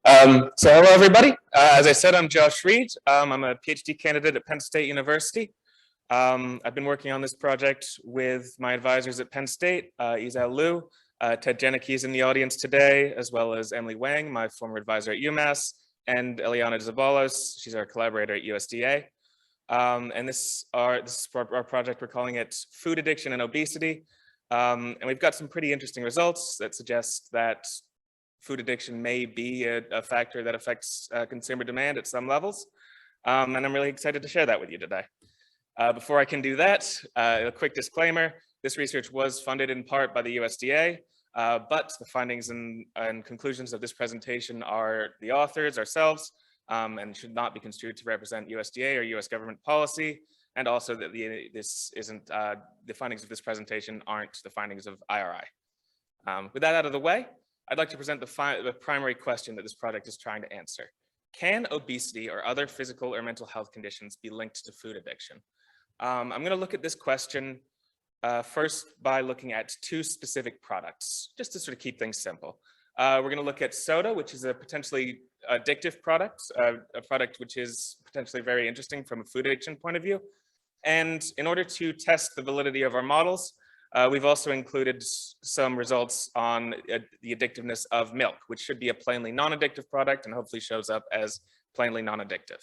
So hello, everybody. As I said, I'm Josh Reed. I'm a PhD candidate at Penn State University. I've been working on this project with my advisors at Penn State, Yizhao Liu, Ted Janicki is in the audience today, as well as Emily Wang, my former advisor at UMass, and Eliana Zabalos, she's our collaborator at USDA. And this is our project, we're calling it Food Addiction and Obesity. And we've got some pretty interesting results that suggest that food addiction may be a factor that affects consumer demand at some levels. And I'm really excited to share that with you today. Before I can do that, a quick disclaimer, this research was funded in part by the USDA, but the findings and conclusions of this presentation are the authors, ourselves, and should not be construed to represent USDA or US government policy. And also that the findings of this presentation aren't the findings of IRI. With that out of the way, I'd like to present the primary question that this project is trying to answer. Can obesity or other physical or mental health conditions be linked to food addiction? I'm going to look at this question first by looking at two specific products, just to sort of keep things simple. We're going to look at soda, which is a potentially addictive product, a product which is potentially very interesting from a food addiction point of view. And in order to test the validity of our models, we've also included some results on the addictiveness of milk, which should be a plainly non-addictive product and hopefully shows up as plainly non-addictive.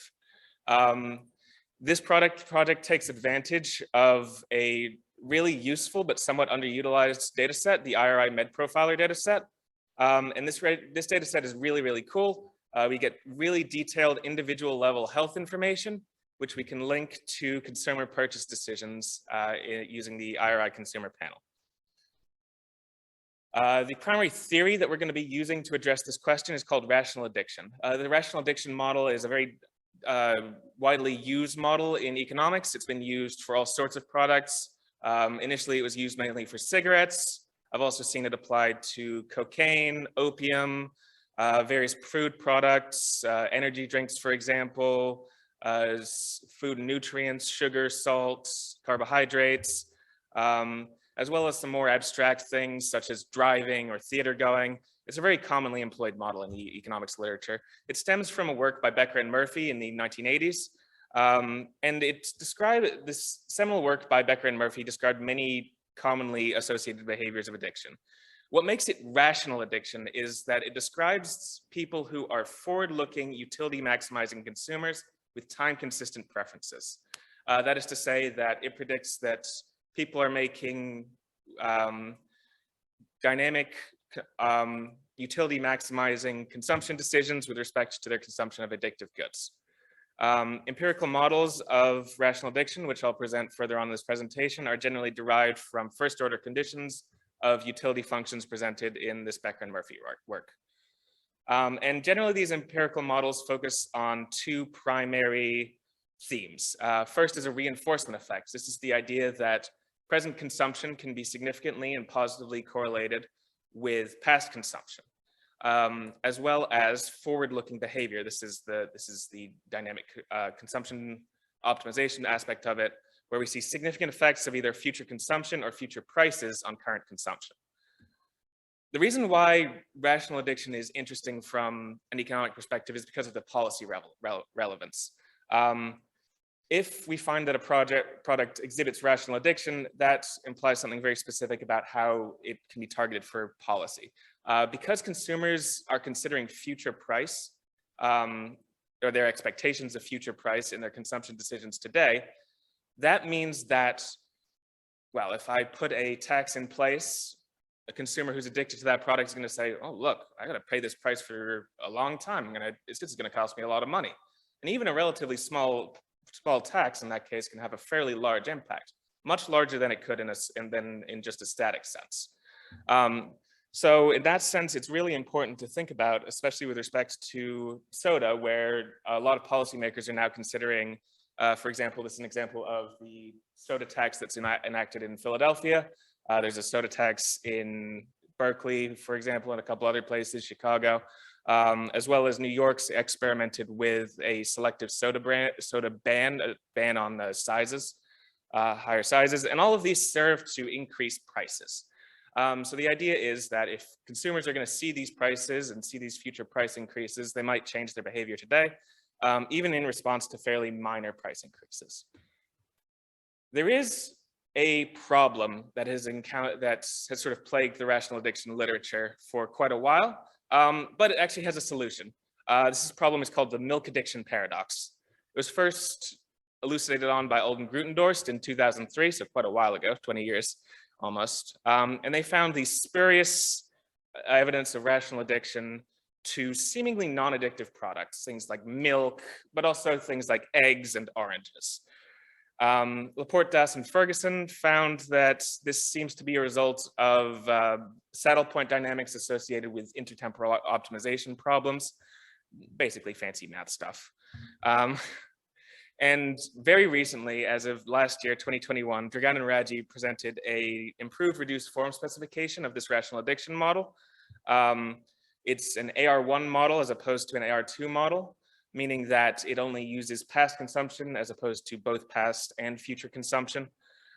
This project takes advantage of a really useful but somewhat underutilized data set, the IRI Med Profiler data set. And this data set is really, really cool. We get really detailed individual level health information, which we can link to consumer purchase decisions using the IRI consumer panel. The primary theory that we're going to be using to address this question is called rational addiction. The rational addiction model is a very widely used model in economics. It's been used for all sorts of products. Initially, it was used mainly for cigarettes. I've also seen it applied to cocaine, opium, various food products, energy drinks, for example, food and nutrients, sugar, salt, carbohydrates, as well as some more abstract things such as driving or theater going. It's a very commonly employed model in the economics literature. It stems from a work by Becker and Murphy in the 1980s. And this seminal work by Becker and Murphy described many commonly associated behaviors of addiction. What makes it rational addiction is that it describes people who are forward-looking, utility-maximizing consumers with time-consistent preferences. That is to say that it predicts that people are making dynamic, utility-maximizing consumption decisions with respect to their consumption of addictive goods. Empirical models of rational addiction, which I'll present further on in this presentation, are generally derived from first-order conditions of utility functions presented in this Becker and Murphy work. And generally, these empirical models focus on two primary themes. First is a reinforcement effect. This is the idea that present consumption can be significantly and positively correlated with past consumption, as well as forward-looking behavior. This is the dynamic consumption optimization aspect of it, where we see significant effects of either future consumption or future prices on current consumption. The reason why rational addiction is interesting from an economic perspective is because of the policy relevance. If we find that a product exhibits rational addiction, that implies something very specific about how it can be targeted for policy. Because consumers are considering future price, or their expectations of future price in their consumption decisions today, that means that, well, if I put a tax in place, a consumer who's addicted to that product is going to say, oh, look, I got to pay this price for a long time. This is going to cost me a lot of money. And even a relatively small tax in that case can have a fairly large impact, much larger than it could in just a static sense. So in that sense, it's really important to think about, especially with respect to soda, where a lot of policymakers are now considering, for example, this is an example of the soda tax that's enacted in Philadelphia. There's a soda tax in Berkeley, for example, and a couple other places, Chicago, as well as New York's experimented with a selective soda ban, a ban on the sizes, higher sizes, and all of these serve to increase prices. So the idea is that if consumers are going to see these prices and see these future price increases, they might change their behavior today, even in response to fairly minor price increases. There is a problem that has sort of plagued the rational addiction literature for quite a while, but it actually has a solution. This problem is called the milk addiction paradox. It was first elucidated on by Alden Grutendorst in 2003, so quite a while ago, 20 years almost. And they found the spurious evidence of rational addiction to seemingly non-addictive products, things like milk, but also things like eggs and oranges. Laporte, Das, and Ferguson found that this seems to be a result of saddle point dynamics associated with intertemporal optimization problems, basically fancy math stuff. And very recently, as of last year, 2021, Dragan and Raji presented a improved reduced form specification of this rational addiction model. It's an AR1 model as opposed to an AR2 model, meaning that it only uses past consumption as opposed to both past and future consumption.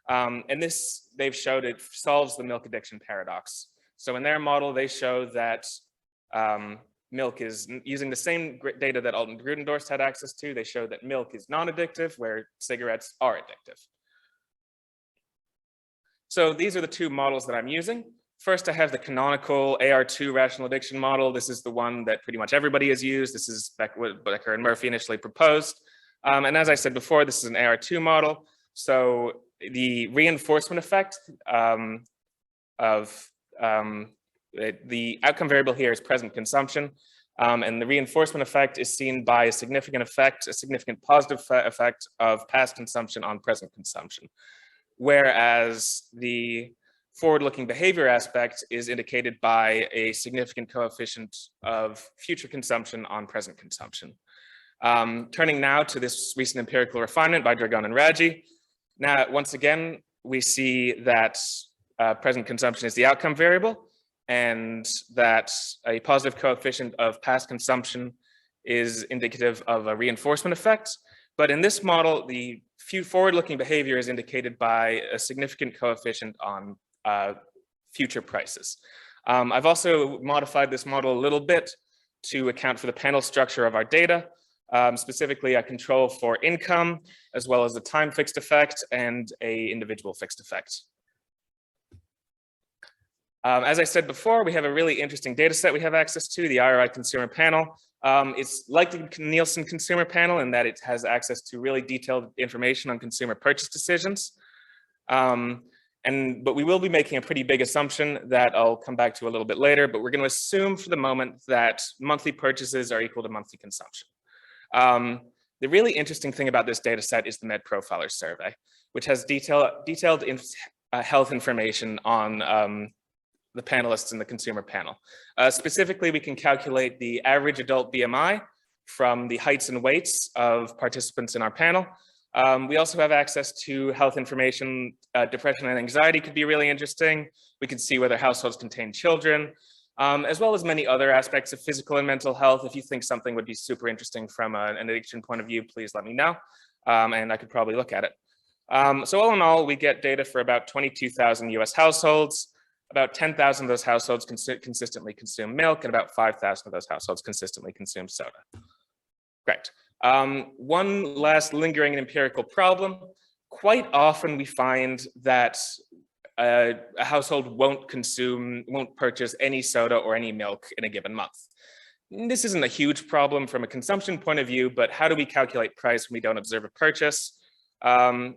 And this, they've showed it solves the milk addiction paradox. So in their model, they show that milk is using the same data that Alden Grutendorst had access to. They show that milk is non-addictive, where cigarettes are addictive. So these are the two models that I'm using. First, I have the canonical AR2 rational addiction model. This is the one that pretty much everybody has used. This is what Becker and Murphy initially proposed. And as I said before, this is an AR2 model. So the reinforcement effect the outcome variable here is present consumption. And the reinforcement effect is seen by a significant positive effect of past consumption on present consumption. Whereas the forward-looking behavior aspect is indicated by a significant coefficient of future consumption on present consumption. Turning now to this recent empirical refinement by Dragan and Raji. Now, once again, we see that present consumption is the outcome variable, and that a positive coefficient of past consumption is indicative of a reinforcement effect. But in this model, the forward-looking behavior is indicated by a significant coefficient on future prices. I've also modified this model a little bit to account for the panel structure of our data. Specifically, I control for income, as well as a time fixed effect and a individual fixed effect. As I said before, we have a really interesting data set we have access to, the IRI consumer panel. It's like the Nielsen consumer panel in that it has access to really detailed information on consumer purchase decisions. But we will be making a pretty big assumption that I'll come back to a little bit later, but we're going to assume for the moment that monthly purchases are equal to monthly consumption. The really interesting thing about this data set is the Med Profiler survey, which has detailed health information on the panelists in the consumer panel. Specifically, we can calculate the average adult BMI from the heights and weights of participants in our panel. We also have access to health information. Depression and anxiety could be really interesting. We could see whether households contain children, as well as many other aspects of physical and mental health. If you think something would be super interesting from an addiction point of view, please let me know, and I could probably look at it. So all in all, we get data for about 22,000 US households. About 10,000 of those households consistently consume milk, and about 5,000 of those households consistently consume soda. Great. One last lingering and empirical problem. Quite often we find that a household won't purchase any soda or any milk in a given month. This isn't a huge problem from a consumption point of view, but how do we calculate price when we don't observe a purchase?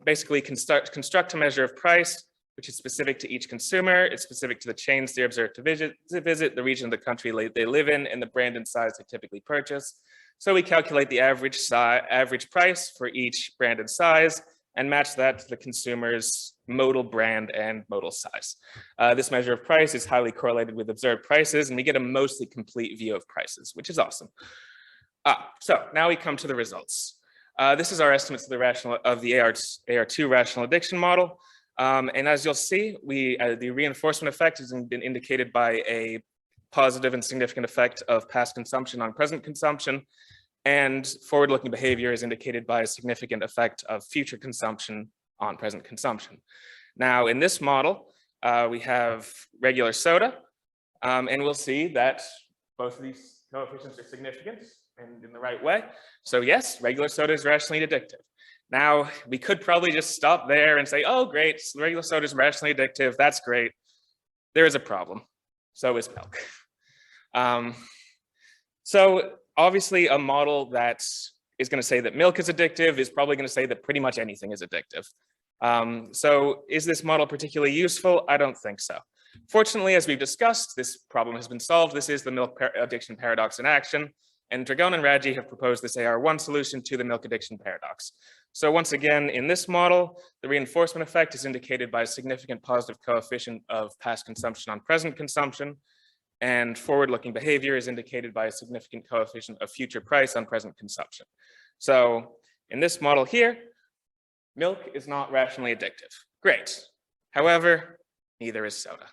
Basically construct a measure of price, which is specific to each consumer. It's specific to the chains they observe to visit, the region of the country they live in, and the brand and size they typically purchase. So we calculate the average price for each brand and size and match that to the consumer's modal brand and modal size. This measure of price is highly correlated with observed prices, and we get a mostly complete view of prices, which is awesome. So now we come to the results. This is our estimates of the AR2 rational addiction model. And as you'll see, the reinforcement effect has been indicated by a positive and significant effect of past consumption on present consumption, and forward-looking behavior is indicated by a significant effect of future consumption on present consumption. Now, in this model, we have regular soda, and we'll see that both of these coefficients are significant and in the right way. So yes, regular soda is rationally addictive. Now, we could probably just stop there and say, oh, great, regular soda is rationally addictive, that's great. There is a problem, so is milk. So obviously a model that is going to say that milk is addictive is probably going to say that pretty much anything is addictive. So is this model particularly useful? I don't think so. Fortunately, as we've discussed, this problem has been solved. This is the milk addiction paradox in action. And Dragon and Raji have proposed this AR1 solution to the milk addiction paradox. So once again, in this model, the reinforcement effect is indicated by a significant positive coefficient of past consumption on present consumption, and forward-looking behavior is indicated by a significant coefficient of future price on present consumption. So in this model here, milk is not rationally addictive. Great. However, neither is soda.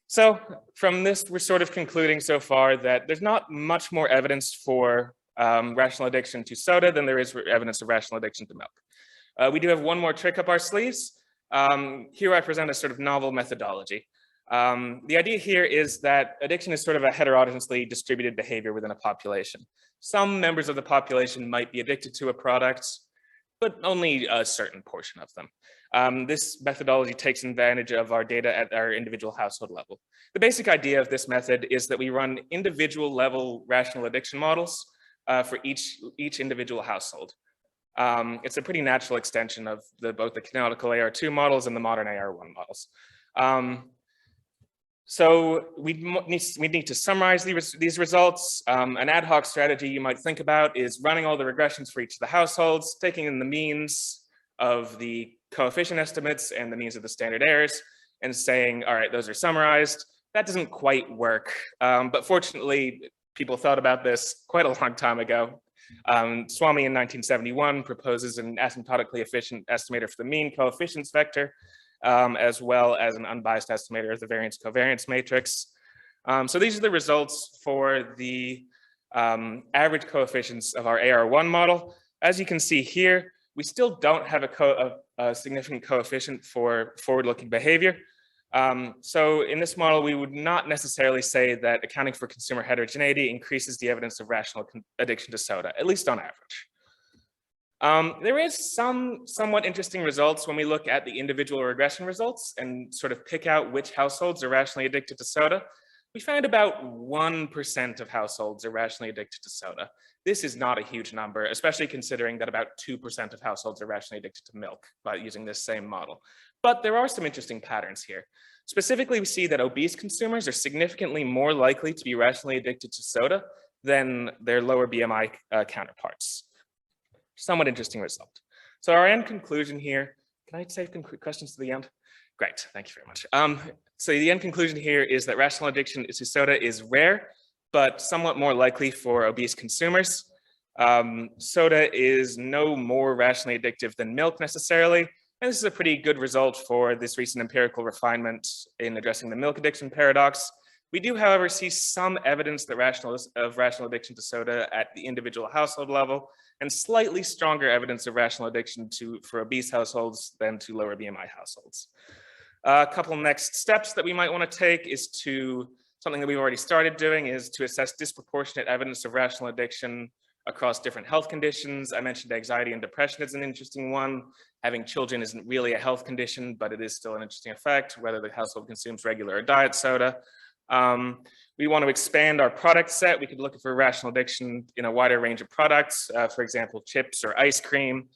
So from this, we're sort of concluding so far that there's not much more evidence for rational addiction to soda than there is evidence of rational addiction to milk. We do have one more trick up our sleeves. Here I present a sort of novel methodology. The idea here is that addiction is sort of a heterogeneously distributed behavior within a population. Some members of the population might be addicted to a product, but only a certain portion of them. This methodology takes advantage of our data at our individual household level. The basic idea of this method is that we run individual level rational addiction models for each individual household. It's a pretty natural extension of both the canonical AR2 models and the modern AR1 models. So we need to summarize these results. An ad hoc strategy you might think about is running all the regressions for each of the households, taking in the means of the coefficient estimates and the means of the standard errors, and saying, all right, those are summarized. That doesn't quite work, but fortunately, people thought about this quite a long time ago. Swamy in 1971 proposes an asymptotically efficient estimator for the mean coefficients vector, as well as an unbiased estimator of the variance covariance matrix. So these are the results for the average coefficients of our AR1 model. As you can see here, we still don't have a significant coefficient for forward-looking behavior. So in this model, we would not necessarily say that accounting for consumer heterogeneity increases the evidence of rational addiction to soda, at least on average. There is somewhat interesting results when we look at the individual regression results and sort of pick out which households are rationally addicted to soda. We found about 1% of households are rationally addicted to soda. This is not a huge number, especially considering that about 2% of households are rationally addicted to milk by using this same model. But there are some interesting patterns here. Specifically, we see that obese consumers are significantly more likely to be rationally addicted to soda than their lower BMI counterparts. Somewhat interesting result. So our end conclusion here, can I save questions to the end? Great, thank you very much. So the end conclusion here is that rational addiction to soda is rare, but somewhat more likely for obese consumers. Soda is no more rationally addictive than milk necessarily, and this is a pretty good result for this recent empirical refinement in addressing the milk addiction paradox. We do, however, see some evidence that of rational addiction to soda at the individual household level, and slightly stronger evidence of rational addiction for obese households than to lower BMI households. A couple next steps that we might want to take is something that we've already started doing is to assess disproportionate evidence of rational addiction across different health conditions. I mentioned anxiety and depression is an interesting one. Having children isn't really a health condition, but it is still an interesting effect, whether the household consumes regular or diet soda. We want to expand our product set. We could look for rational addiction in a wider range of products, for example, chips or ice cream.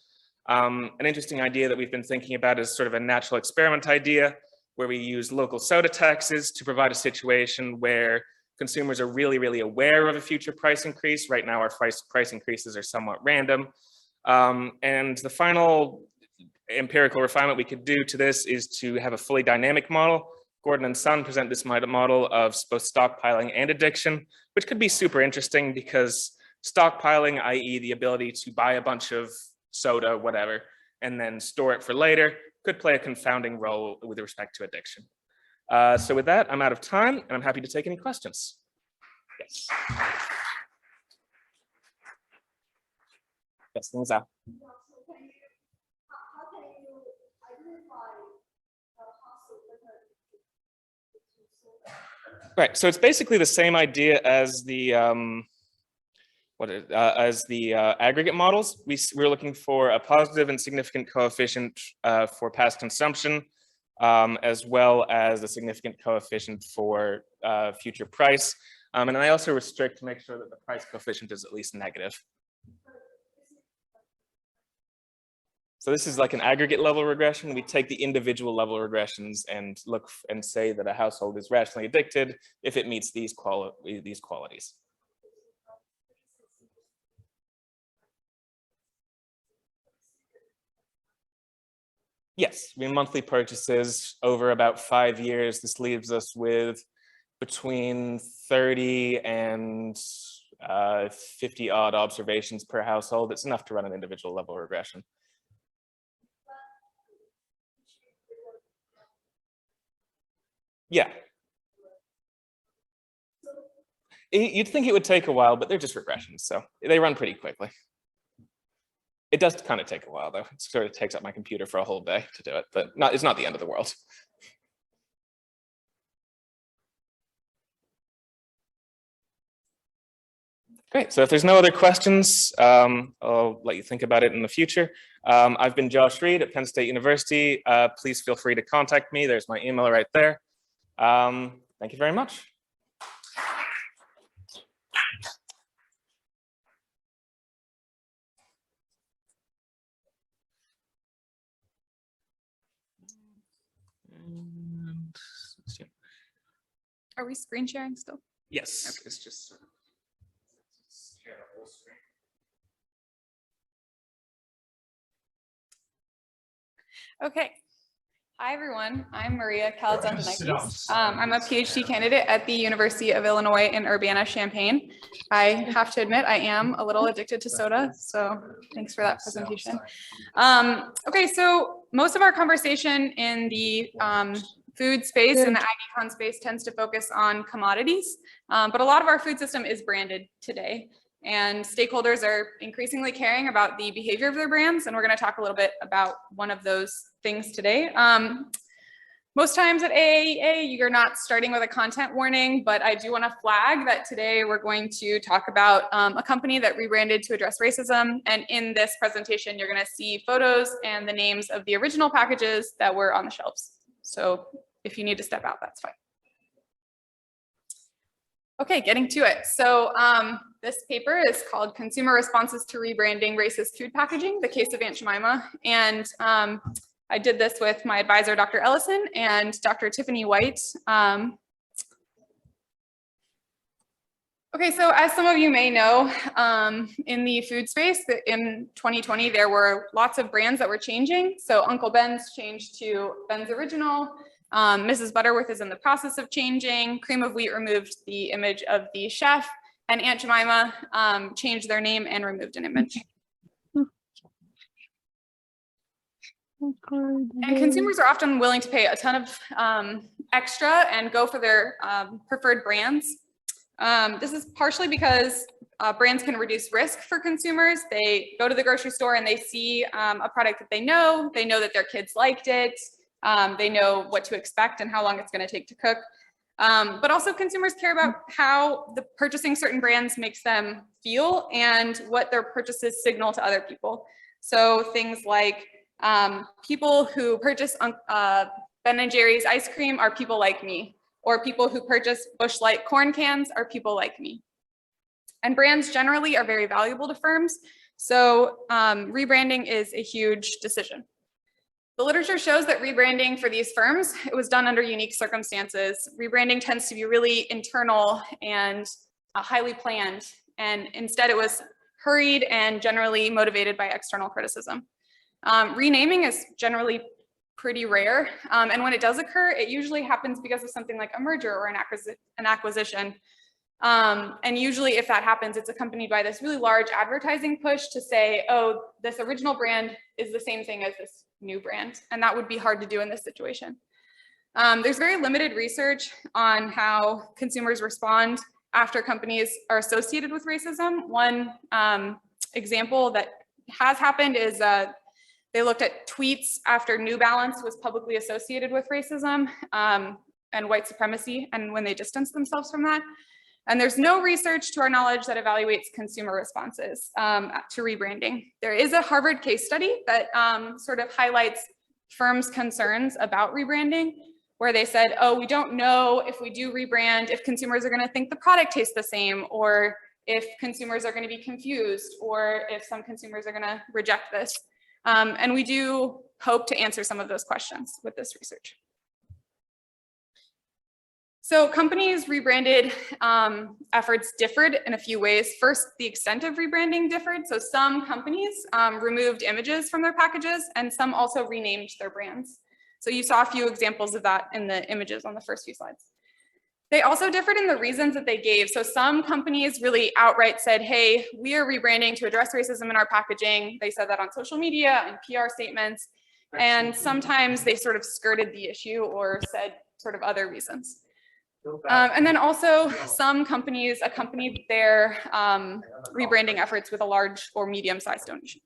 An interesting idea that we've been thinking about is sort of a natural experiment idea where we use local soda taxes to provide a situation where consumers are really, really aware of a future price increase. Right now, our price increases are somewhat random. And the final empirical refinement we could do to this is to have a fully dynamic model. Gordon and Son present this model of both stockpiling and addiction, which could be super interesting because stockpiling, i.e. the ability to buy a bunch of soda, whatever, and then store it for later, could play a confounding role with respect to addiction. So with that, I'm out of time, and I'm happy to take any questions. Yes. Yes, things out. Right, so it's basically the same idea as the aggregate models. We're looking for a positive and significant coefficient for past consumption, as well as a significant coefficient for future price. And I also restrict to make sure that the price coefficient is at least negative. So this is like an aggregate level regression. We take the individual level regressions and look and say that a household is rationally addicted if it meets these qualities. Yes, we have monthly purchases over about 5 years. This leaves us with between 30 and 50 odd observations per household. It's enough to run an individual level regression. Yeah. You'd think it would take a while, but they're just regressions, so they run pretty quickly. It does kind of take a while, though. It sort of takes up my computer for a whole day to do it, but it's not the end of the world. Great, so if there's no other questions, I'll let you think about it in the future. I've been Josh Reed at Penn State University. Please feel free to contact me. There's my email right there. Thank you very much. Are we screen sharing still? Yes, okay. It's just share the whole screen. Okay. Hi, everyone. I'm Maria Calzantonakis. I'm a PhD candidate at the University of Illinois in Urbana-Champaign. I have to admit, I am a little addicted to soda, so thanks for that presentation. Okay, so most of our conversation in the food space and the ag-econ space tends to focus on commodities, but a lot of our food system is branded today. And stakeholders are increasingly caring about the behavior of their brands. And we're going to talk a little bit about one of those things today. Most times at AAEA, you're not starting with a content warning, but I do want to flag that today we're going to talk about a company that rebranded to address racism. And in this presentation, you're going to see photos and the names of the original packages that were on the shelves. So if you need to step out, that's fine. Okay, getting to it. So this paper is called Consumer Responses to Rebranding Racist Food Packaging, the Case of Aunt Jemima. And I did this with my advisor, Dr. Ellison, and Dr. Tiffany White. Okay, so as some of you may know, in the food space, in 2020, there were lots of brands that were changing. So Uncle Ben's changed to Ben's Original. Mrs. Butterworth is in the process of changing. Cream of Wheat removed the image of the chef, and Aunt Jemima changed their name and removed an image. And consumers are often willing to pay a ton of extra and go for their preferred brands. This is partially because brands can reduce risk for consumers. They go to the grocery store and they see a product that they know that their kids liked it. They know what to expect and how long it's going to take to cook. But also consumers care about how the purchasing certain brands makes them feel and what their purchases signal to other people. So things like people who purchase Ben & Jerry's ice cream are people like me, or people who purchase Busch Light corn cans are people like me. And brands generally are very valuable to firms. So rebranding is a huge decision. The literature shows that rebranding for these firms, it was done under unique circumstances. Rebranding tends to be really internal and highly planned, and instead it was hurried and generally motivated by external criticism. Renaming is generally pretty rare, and when it does occur, it usually happens because of something like a merger or an acquisition. And usually if that happens, it's accompanied by this really large advertising push to say, oh, this original brand is the same thing as this new brand. And that would be hard to do in this situation. There's very limited research on how consumers respond after companies are associated with racism. One example that has happened is they looked at tweets after New Balance was publicly associated with racism. and white supremacy and when they distance themselves from that. And there's no research to our knowledge that evaluates consumer responses to rebranding. There is a Harvard case study that sort of highlights firms' concerns about rebranding, where they said, oh, we don't know if we do rebrand, if consumers are gonna think the product tastes the same, or if consumers are gonna be confused, or if some consumers are gonna reject this. And we do hope to answer some of those questions with this research. So companies' rebranded efforts differed in a few ways. First, the extent of rebranding differed. So some companies removed images from their packages, and some also renamed their brands. So you saw a few examples of that in the images on the first few slides. They also differed in the reasons that they gave. So some companies really outright said, hey, we are rebranding to address racism in our packaging. They said that on social media and PR statements. And sometimes they sort of skirted the issue or said sort of other reasons. And then also some companies accompanied their rebranding efforts with a large or medium-sized donation.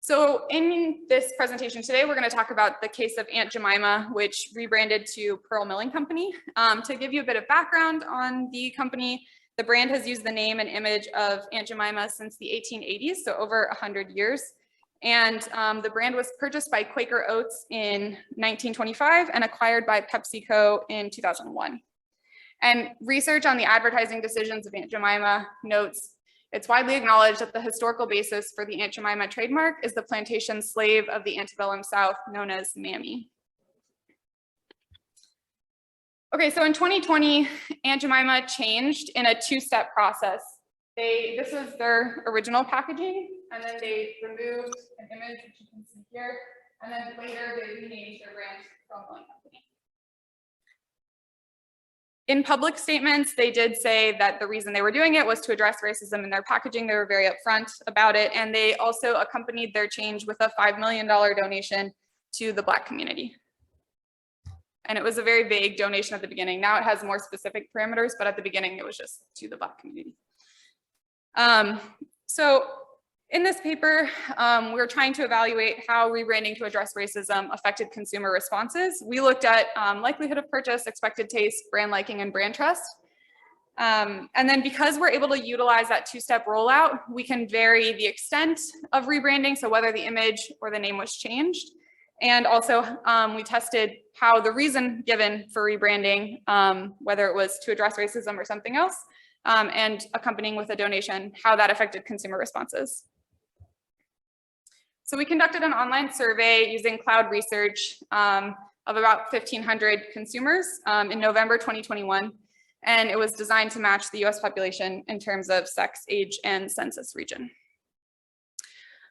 So in this presentation today, we're going to talk about the case of Aunt Jemima, which rebranded to Pearl Milling Company. To give you a bit of background on the company, the brand has used the name and image of Aunt Jemima since the 1880s, so over 100 years. And the brand was purchased by Quaker Oats in 1925 and acquired by PepsiCo in 2001. And research on the advertising decisions of Aunt Jemima notes it's widely acknowledged that the historical basis for the Aunt Jemima trademark is the plantation slave of the antebellum South known as Mammy. Okay, so in 2020, Aunt Jemima changed in a two-step process. This was their original packaging, and then they removed an image, which you can see here, and then later they renamed their brand Pearl Milling Company. In public statements, they did say that the reason they were doing it was to address racism in their packaging. They were very upfront about it, and they also accompanied their change with a $5 million donation to the Black community. And it was a very vague donation at the beginning. Now it has more specific parameters, but at the beginning it was just to the Black community. So in this paper, we're trying to evaluate how rebranding to address racism affected consumer responses. We looked at likelihood of purchase, expected taste, brand liking, and brand trust. And then because we're able to utilize that two-step rollout, we can vary the extent of rebranding, so whether the image or the name was changed. And also we tested how the reason given for rebranding, whether it was to address racism or something else, and accompanying with a donation, how that affected consumer responses. So we conducted an online survey using cloud research of about 1,500 consumers in November 2021, and it was designed to match the US population in terms of sex, age, and census region.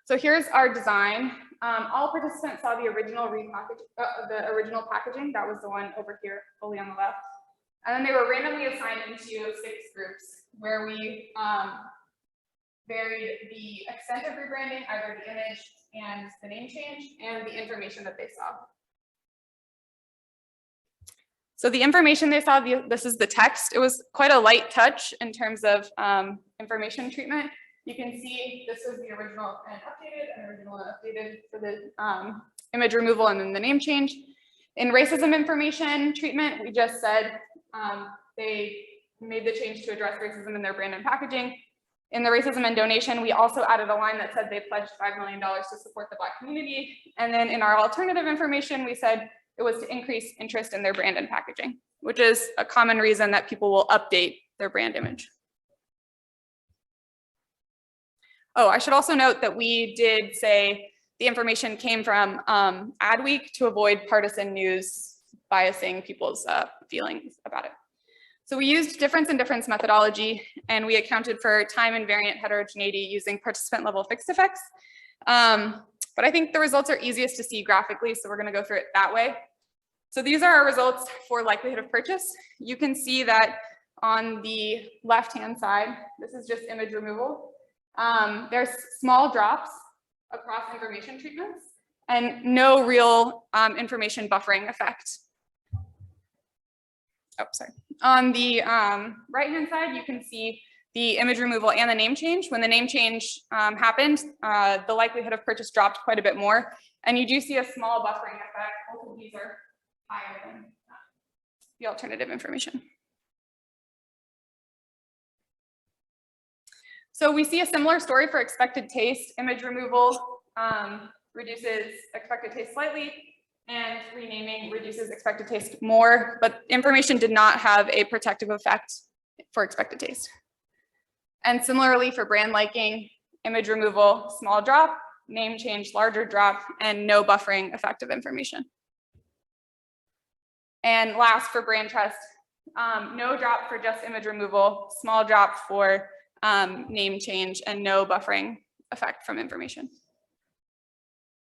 So here's our design. All participants saw the original packaging. That was the one over here, fully on the left. And then they were randomly assigned into 6 groups where we varied the extent of rebranding, either the image and the name change, and the information that they saw. So the information they saw, this is the text. It was quite a light touch in terms of information treatment. You can see this was the original and updated for the image removal and then the name change. In racism information treatment, we just said they made the change to address racism in their brand and packaging. In the racism and donation, we also added a line that said they pledged $5 million to support the Black community. And then in our alternative information, we said it was to increase interest in their brand and packaging, which is a common reason that people will update their brand image. Oh, I should also note that we did say the information came from Adweek to avoid partisan news biasing people's feelings about it. So we used difference in difference methodology, and we accounted for time invariant heterogeneity using participant level fixed effects. But I think the results are easiest to see graphically, so we're going to go through it that way. So these are our results for likelihood of purchase. You can see that on the left-hand side, this is just image removal. There's small drops across information treatments and no real information buffering effect. Oh, sorry. On the right-hand side, you can see the image removal and the name change. When the name change happened, the likelihood of purchase dropped quite a bit more. And you do see a small buffering effect. Both of these are higher than the alternative information. So we see a similar story for expected taste. Image removal reduces expected taste slightly, and renaming reduces expected taste more, but information did not have a protective effect for expected taste. And similarly for brand liking, image removal, small drop, name change, larger drop, and no buffering effect of information. And last for brand trust, no drop for just image removal, small drop for name change, and no buffering effect from information.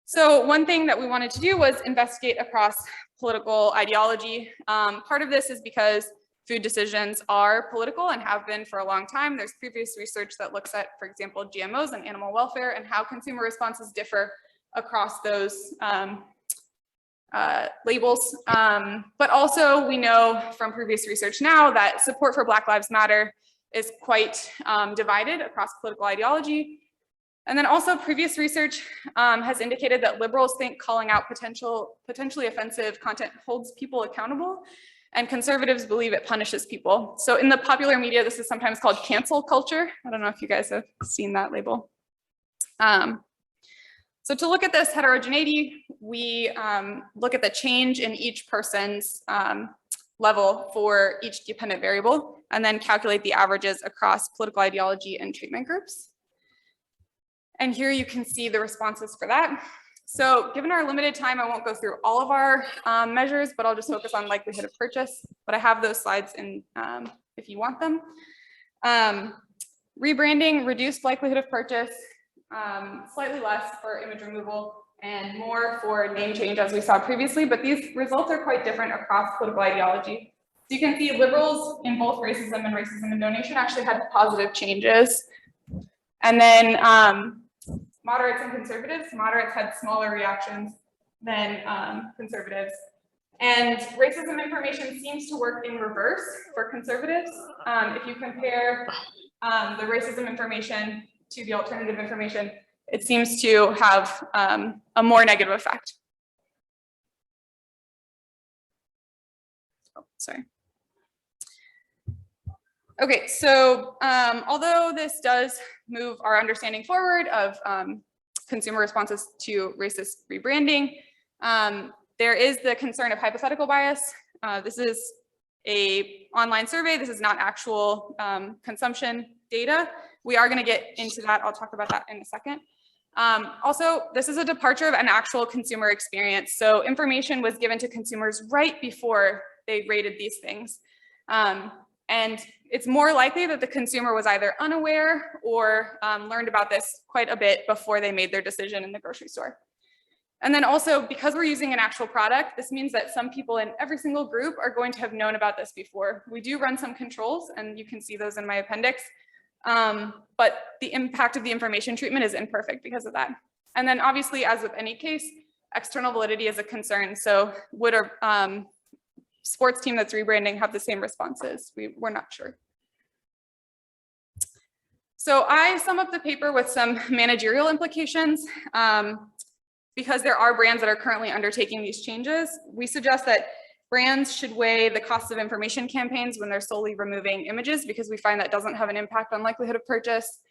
So one thing that we wanted to do was investigate across political ideology. Part of this is because food decisions are political and have been for a long time. There's previous research that looks at, for example, GMOs and animal welfare and how consumer responses differ across those labels. But also we know from previous research now that support for Black Lives Matter is quite divided across political ideology. And then also previous research has indicated that liberals think calling out potentially offensive content holds people accountable, and conservatives believe it punishes people. So in the popular media, this is sometimes called cancel culture. I don't know if you guys have seen that label. So to look at this heterogeneity, we look at the change in each person's level for each dependent variable, and then calculate the averages across political ideology and treatment groups. And here you can see the responses for that. So given our limited time, I won't go through all of our measures, but I'll just focus on likelihood of purchase. But I have those slides in if you want them. Rebranding, reduced likelihood of purchase, slightly less for image removal, and more for name change, as we saw previously. But these results are quite different across political ideology. So you can see liberals in both racism and donation actually had positive changes. And then moderates and conservatives, moderates had smaller reactions than conservatives. And racism information seems to work in reverse for conservatives. If you compare the racism information to the alternative information, it seems to have a more negative effect. Oh, sorry. Okay, so although this does move our understanding forward of consumer responses to racist rebranding, there is the concern of hypothetical bias. This is an online survey. This is not actual consumption data. We are going to get into that. I'll talk about that in a second. Also, this is a departure of an actual consumer experience. So information was given to consumers right before they rated these things. And it's more likely that the consumer was either unaware or learned about this quite a bit before they made their decision in the grocery store. And then also, because we're using an actual product, this means that some people in every single group are going to have known about this before. We do run some controls, and you can see those in my appendix. But the impact of the information treatment is imperfect because of that. And then obviously, as with any case, external validity is a concern. So would a sports team that's rebranding have the same responses? We're not sure. So I sum up the paper with some managerial implications. Because there are brands that are currently undertaking these changes, we suggest that brands should weigh the cost of information campaigns when they're solely removing images, because we find that doesn't have an impact on likelihood of purchase.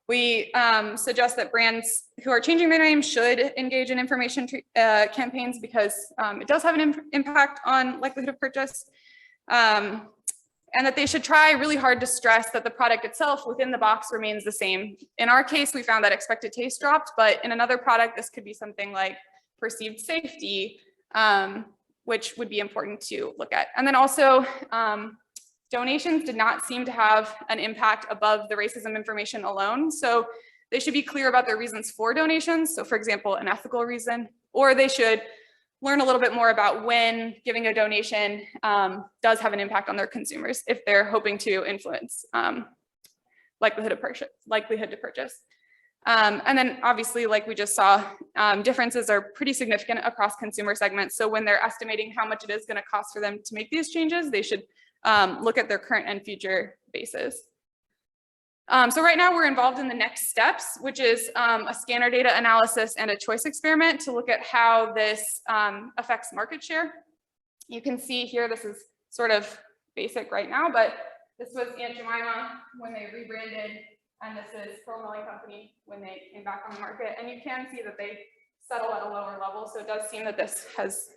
We suggest that brands who are changing their name should engage in information campaigns, because it does have an impact on likelihood of purchase. And that they should try really hard to stress that the product itself within the box remains the same. In our case, we found that expected taste dropped, but in another product, this could be something like perceived safety, which would be important to look at. And then also, donations did not seem to have an impact above the racism information alone. So they should be clear about their reasons for donations. So for example, an ethical reason, or they should learn a little bit more about when giving a donation does have an impact on their consumers if they're hoping to influence likelihood to purchase. And then obviously, like we just saw, differences are pretty significant across consumer segments. So when they're estimating how much it is going to cost for them to make these changes, they should look at their current and future bases. So right now we're involved in the next steps, which is a scanner data analysis and a choice experiment to look at how this affects market share. You can see here, this is sort of basic right now, but this was Aunt Jemima when they rebranded, and this is Pearl Milling Company when they came back on the market. And you can see that they settle at a lower level. So it does seem that this has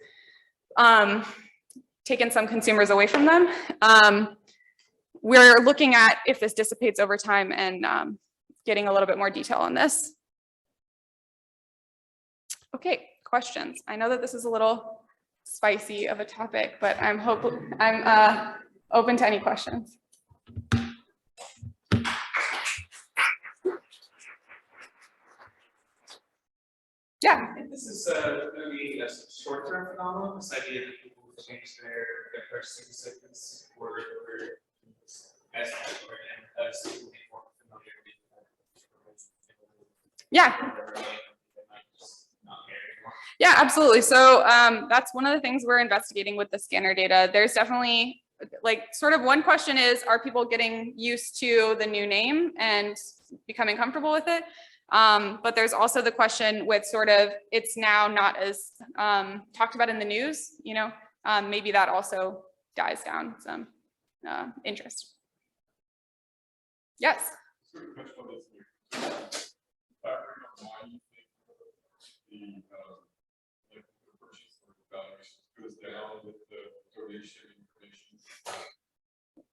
taken some consumers away from them. We're looking at if this dissipates over time and getting a little bit more detail on this. Okay, questions. I know that this is a little spicy of a topic, but I'm open to any questions. Yeah. I think this is going to be a short-term phenomenon. This idea that people will change their purchasing decisions or as people get more familiar with. Yeah. Yeah, absolutely. So that's one of the things we're investigating with the scanner data. There's definitely like sort of one question is, are people getting used to the new name and becoming comfortable with it? But there's also the question with sort of, it's now not as talked about in the news, you know, maybe that also dies down some interest. Yes.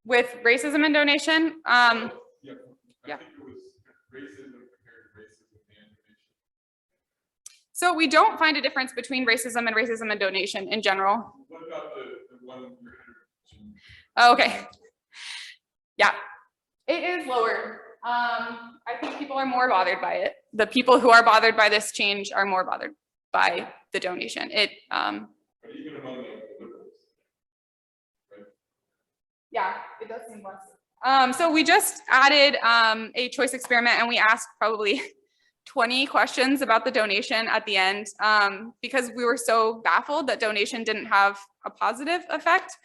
With racism and donation, yeah. So we don't find a difference between racism and donation in general. What about the one you're Oh, okay. Yeah, it is lower. I think people are more bothered by it. The people who are bothered by this change are more bothered by the donation. But even among the liberals, right? Yeah, it does seem less. So we just added a choice experiment, and we asked probably 20 questions about the donation at the end because we were so baffled that donation didn't have a positive effect.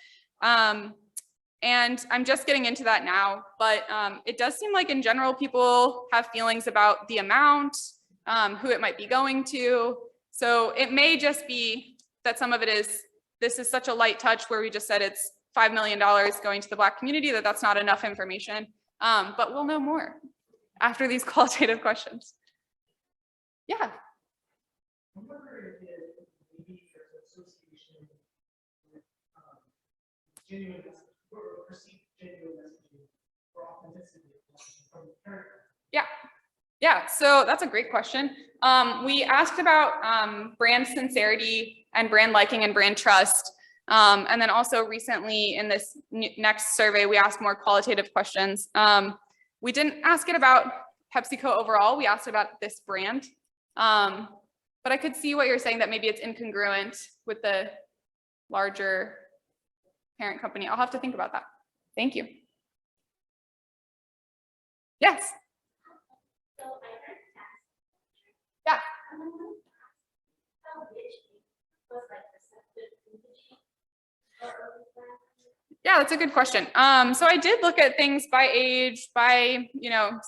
And I'm just getting into that now, but it does seem like in general, people have feelings about the amount, who it might be going to. So it may just be that some of it is, this is such a light touch where we just said it's $5 million going to the Black community, that's not enough information. But we'll know more after these qualitative questions. Yeah. I wonder if maybe there's an association with genuine messaging or perceived genuine messaging or authenticity from the parent. Yeah. Yeah, so that's a great question. We asked about brand sincerity and brand liking and brand trust. And then also recently in this next survey, we asked more qualitative questions. We didn't ask it about PepsiCo overall, we asked about this brand. But I could see what you're saying, that maybe it's incongruent with the larger parent company. I'll have to think about that. Thank you. Yes. Yeah. Yeah, that's a good question. So I did look at things by age, by, you know,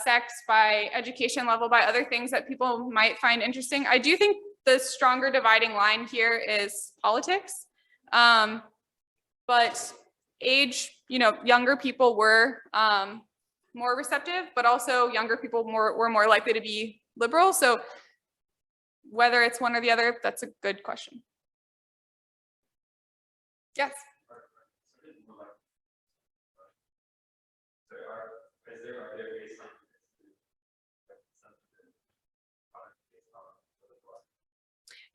sex, by education level, by other things that people might find interesting. I do think the stronger dividing line here is politics. But age, you know, younger people were more receptive, but also younger people were more likely to be liberal. So whether it's one or the other, that's a good question. Yes.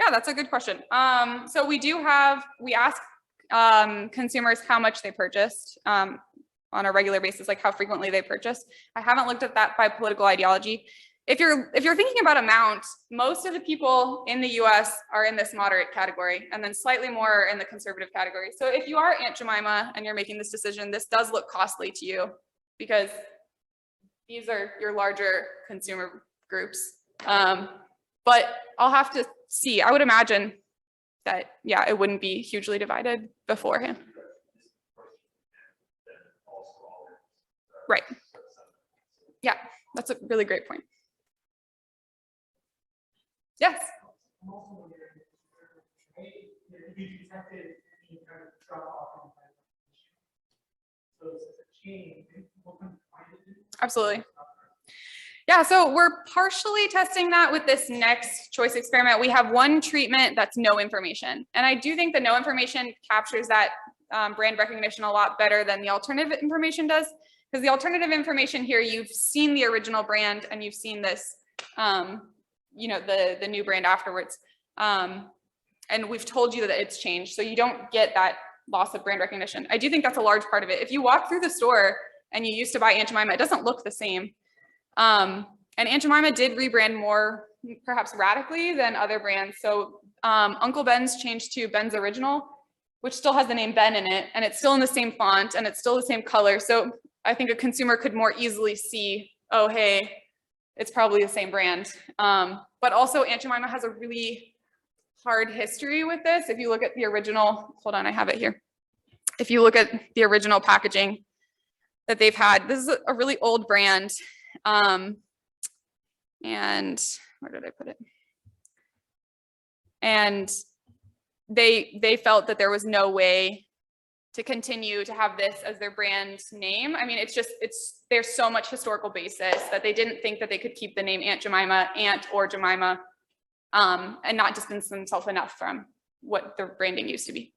Yeah, that's a good question. So we ask consumers how much they purchased on a regular basis, like how frequently they purchase. I haven't looked at that by political ideology. If you're thinking about amount, most of the people in the US are in this moderate category, and then slightly more in the conservative category. So if you are Aunt Jemima and you're making this decision, this does look costly to you because these are your larger consumer groups. But I'll have to see. I would imagine that, yeah, it wouldn't be hugely divided beforehand. Right. Yeah, that's a really great point. Yes. I'm also wondering, if you detected drop off in brand recognition. So it's a chain, and people can find it. Absolutely. Yeah, so we're partially testing that with this next choice experiment. We have one treatment that's no information. And I do think the no information captures that brand recognition a lot better than the alternative information does. Because the alternative information here, you've seen the original brand and you've seen this, you know, the new brand afterwards. And we've told you that it's changed. So you don't get that loss of brand recognition. I do think that's a large part of it. If you walk through the store and you used to buy Aunt Jemima, it doesn't look the same. And Aunt Jemima did rebrand more, perhaps radically, than other brands. So Uncle Ben's changed to Ben's Original, which still has the name Ben in it, and it's still in the same font, and it's still the same color. So I think a consumer could more easily see, oh, hey, it's probably the same brand. But also Aunt Jemima has a really hard history with this. If you look at the original, hold on, I have it here. If you look at the original packaging that they've had, this is a really old brand. And where did I put it? And they felt that there was no way to continue to have this as their brand name. I mean, there's so much historical basis that they didn't think that they could keep the name Aunt Jemima, Aunt or Jemima, and not distance themselves enough from what their branding used to be.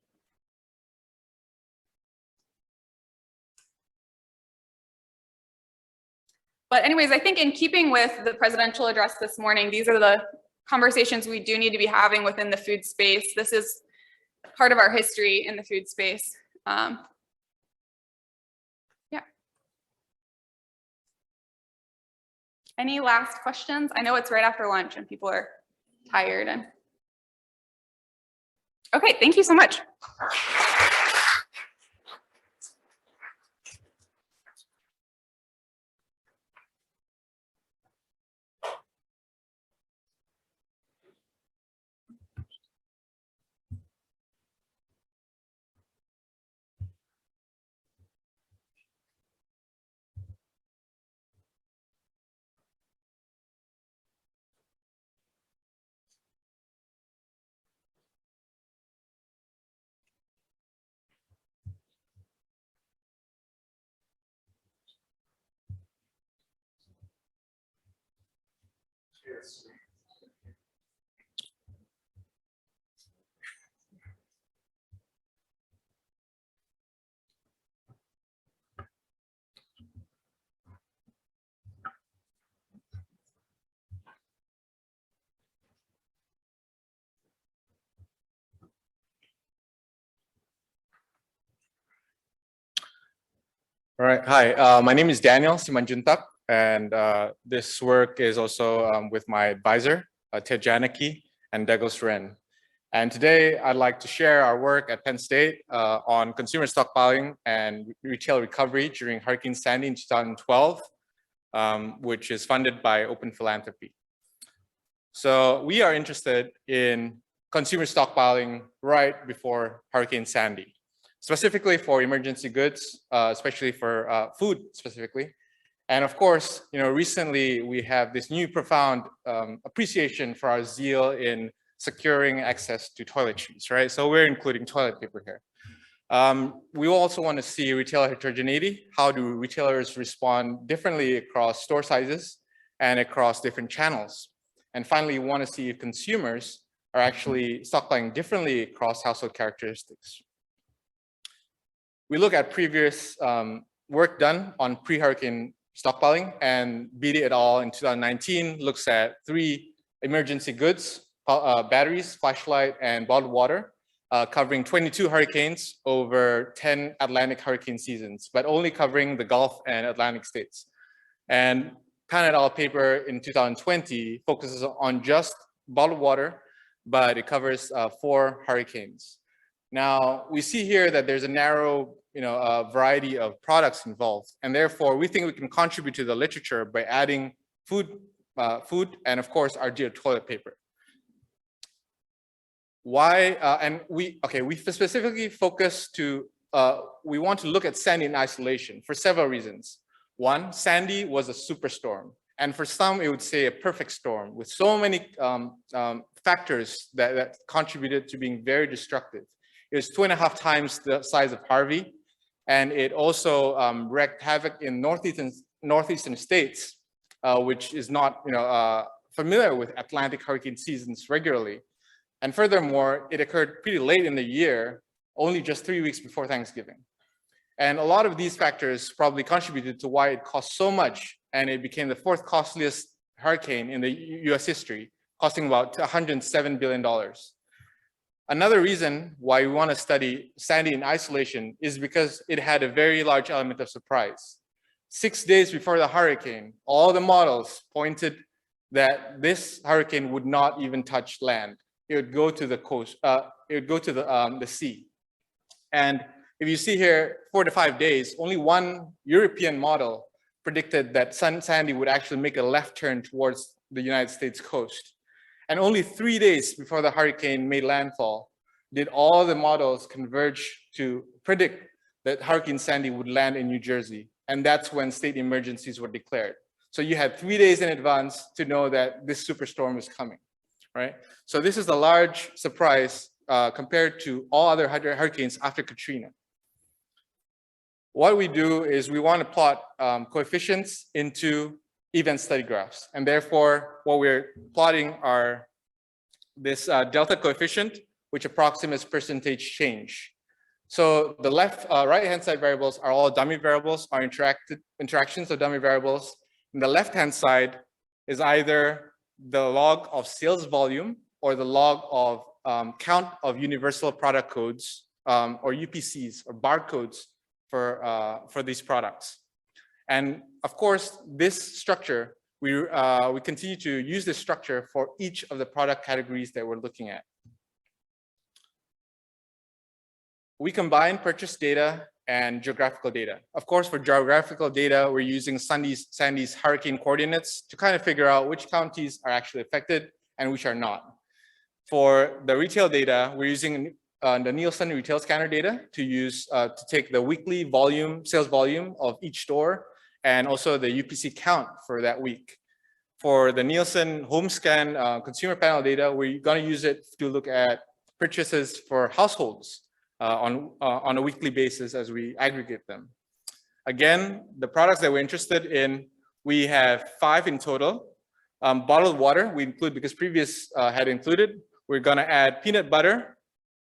But anyways, I think in keeping with the presidential address this morning, these are the conversations we do need to be having within the food space. This is part of our history in the food space. Yeah. Any last questions? I know it's right after lunch and people are tired. And okay, thank you so much. Yes. All right, hi, my name is Daniel Simanjuntak, and this work is also with my advisor, Ted Janicki and Douglas Wren. And today I'd like to share our work at Penn State on consumer stockpiling and retail recovery during Hurricane Sandy in 2012, which is funded by Open Philanthropy. So we are interested in consumer stockpiling right before Hurricane Sandy, specifically for emergency goods, especially for food specifically. And of course, you know, recently we have this new profound appreciation for our zeal in securing access to toiletries, right? So we're including toilet paper here. We also want to see retailer heterogeneity. How do retailers respond differently across store sizes and across different channels? And finally, we want to see if consumers are actually stockpiling differently across household characteristics. We look at previous work done on pre-hurricane stockpiling, and Beatty et al. In 2019 looks at 3 emergency goods, batteries, flashlight, and bottled water, covering 22 hurricanes over 10 Atlantic hurricane seasons, but only covering the Gulf and Atlantic states. And Pan et al. Paper in 2020 focuses on just bottled water, but it covers 4 hurricanes. Now, we see here that there's a narrow variety of products involved, and therefore we think we can contribute to the literature by adding food and of course our dear toilet paper. Why? And we specifically focus to, we want to look at Sandy in isolation for several reasons. One, Sandy was a superstorm, and for some it would say a perfect storm with so many factors that contributed to being very destructive. It was 2.5 times the size of Harvey. And it also wreaked havoc in northeastern states, which is not familiar with Atlantic hurricane seasons regularly. And furthermore, it occurred pretty late in the year, only just 3 weeks before Thanksgiving. And a lot of these factors probably contributed to why it cost so much, and it became the 4th costliest hurricane in the US history, costing about $107 billion. Another reason why we want to study Sandy in isolation is because it had a very large element of surprise. 6 days before the hurricane, all the models pointed that this hurricane would not even touch land. It would go to the coast, it would go to the sea. And if you see here, 4 to 5 days, only one European model predicted that Sandy would actually make a left turn towards the United States coast. And only 3 days before the hurricane made landfall, did all the models converge to predict that Hurricane Sandy would land in New Jersey. And that's when state emergencies were declared. So you had 3 days in advance to know that this superstorm is coming, right? So this is a large surprise compared to all other hurricanes after Katrina. What we do is we want to plot coefficients into event study graphs. And therefore, what we're plotting are this delta coefficient, which approximates percentage change. So the right-hand side variables are all dummy variables, are interactions of dummy variables. And the left-hand side is either the log of sales volume or the log of count of universal product codes, or UPCs, or barcodes for these products. And of course, this structure, we continue to use this structure for each of the product categories that we're looking at. We combine purchase data and geographical data. Of course, for geographical data, we're using Sandy's hurricane coordinates to kind of figure out which counties are actually affected and which are not. For the retail data, we're using the Nielsen retail scanner data to take the weekly sales volume of each store, and also the UPC count for that week. For the Nielsen home scan consumer panel data, we're going to use it to look at purchases for households on a weekly basis as we aggregate them. Again, the products that we're interested in, we have 5 in total. Bottled water, we include because previous had included. We're going to add peanut butter,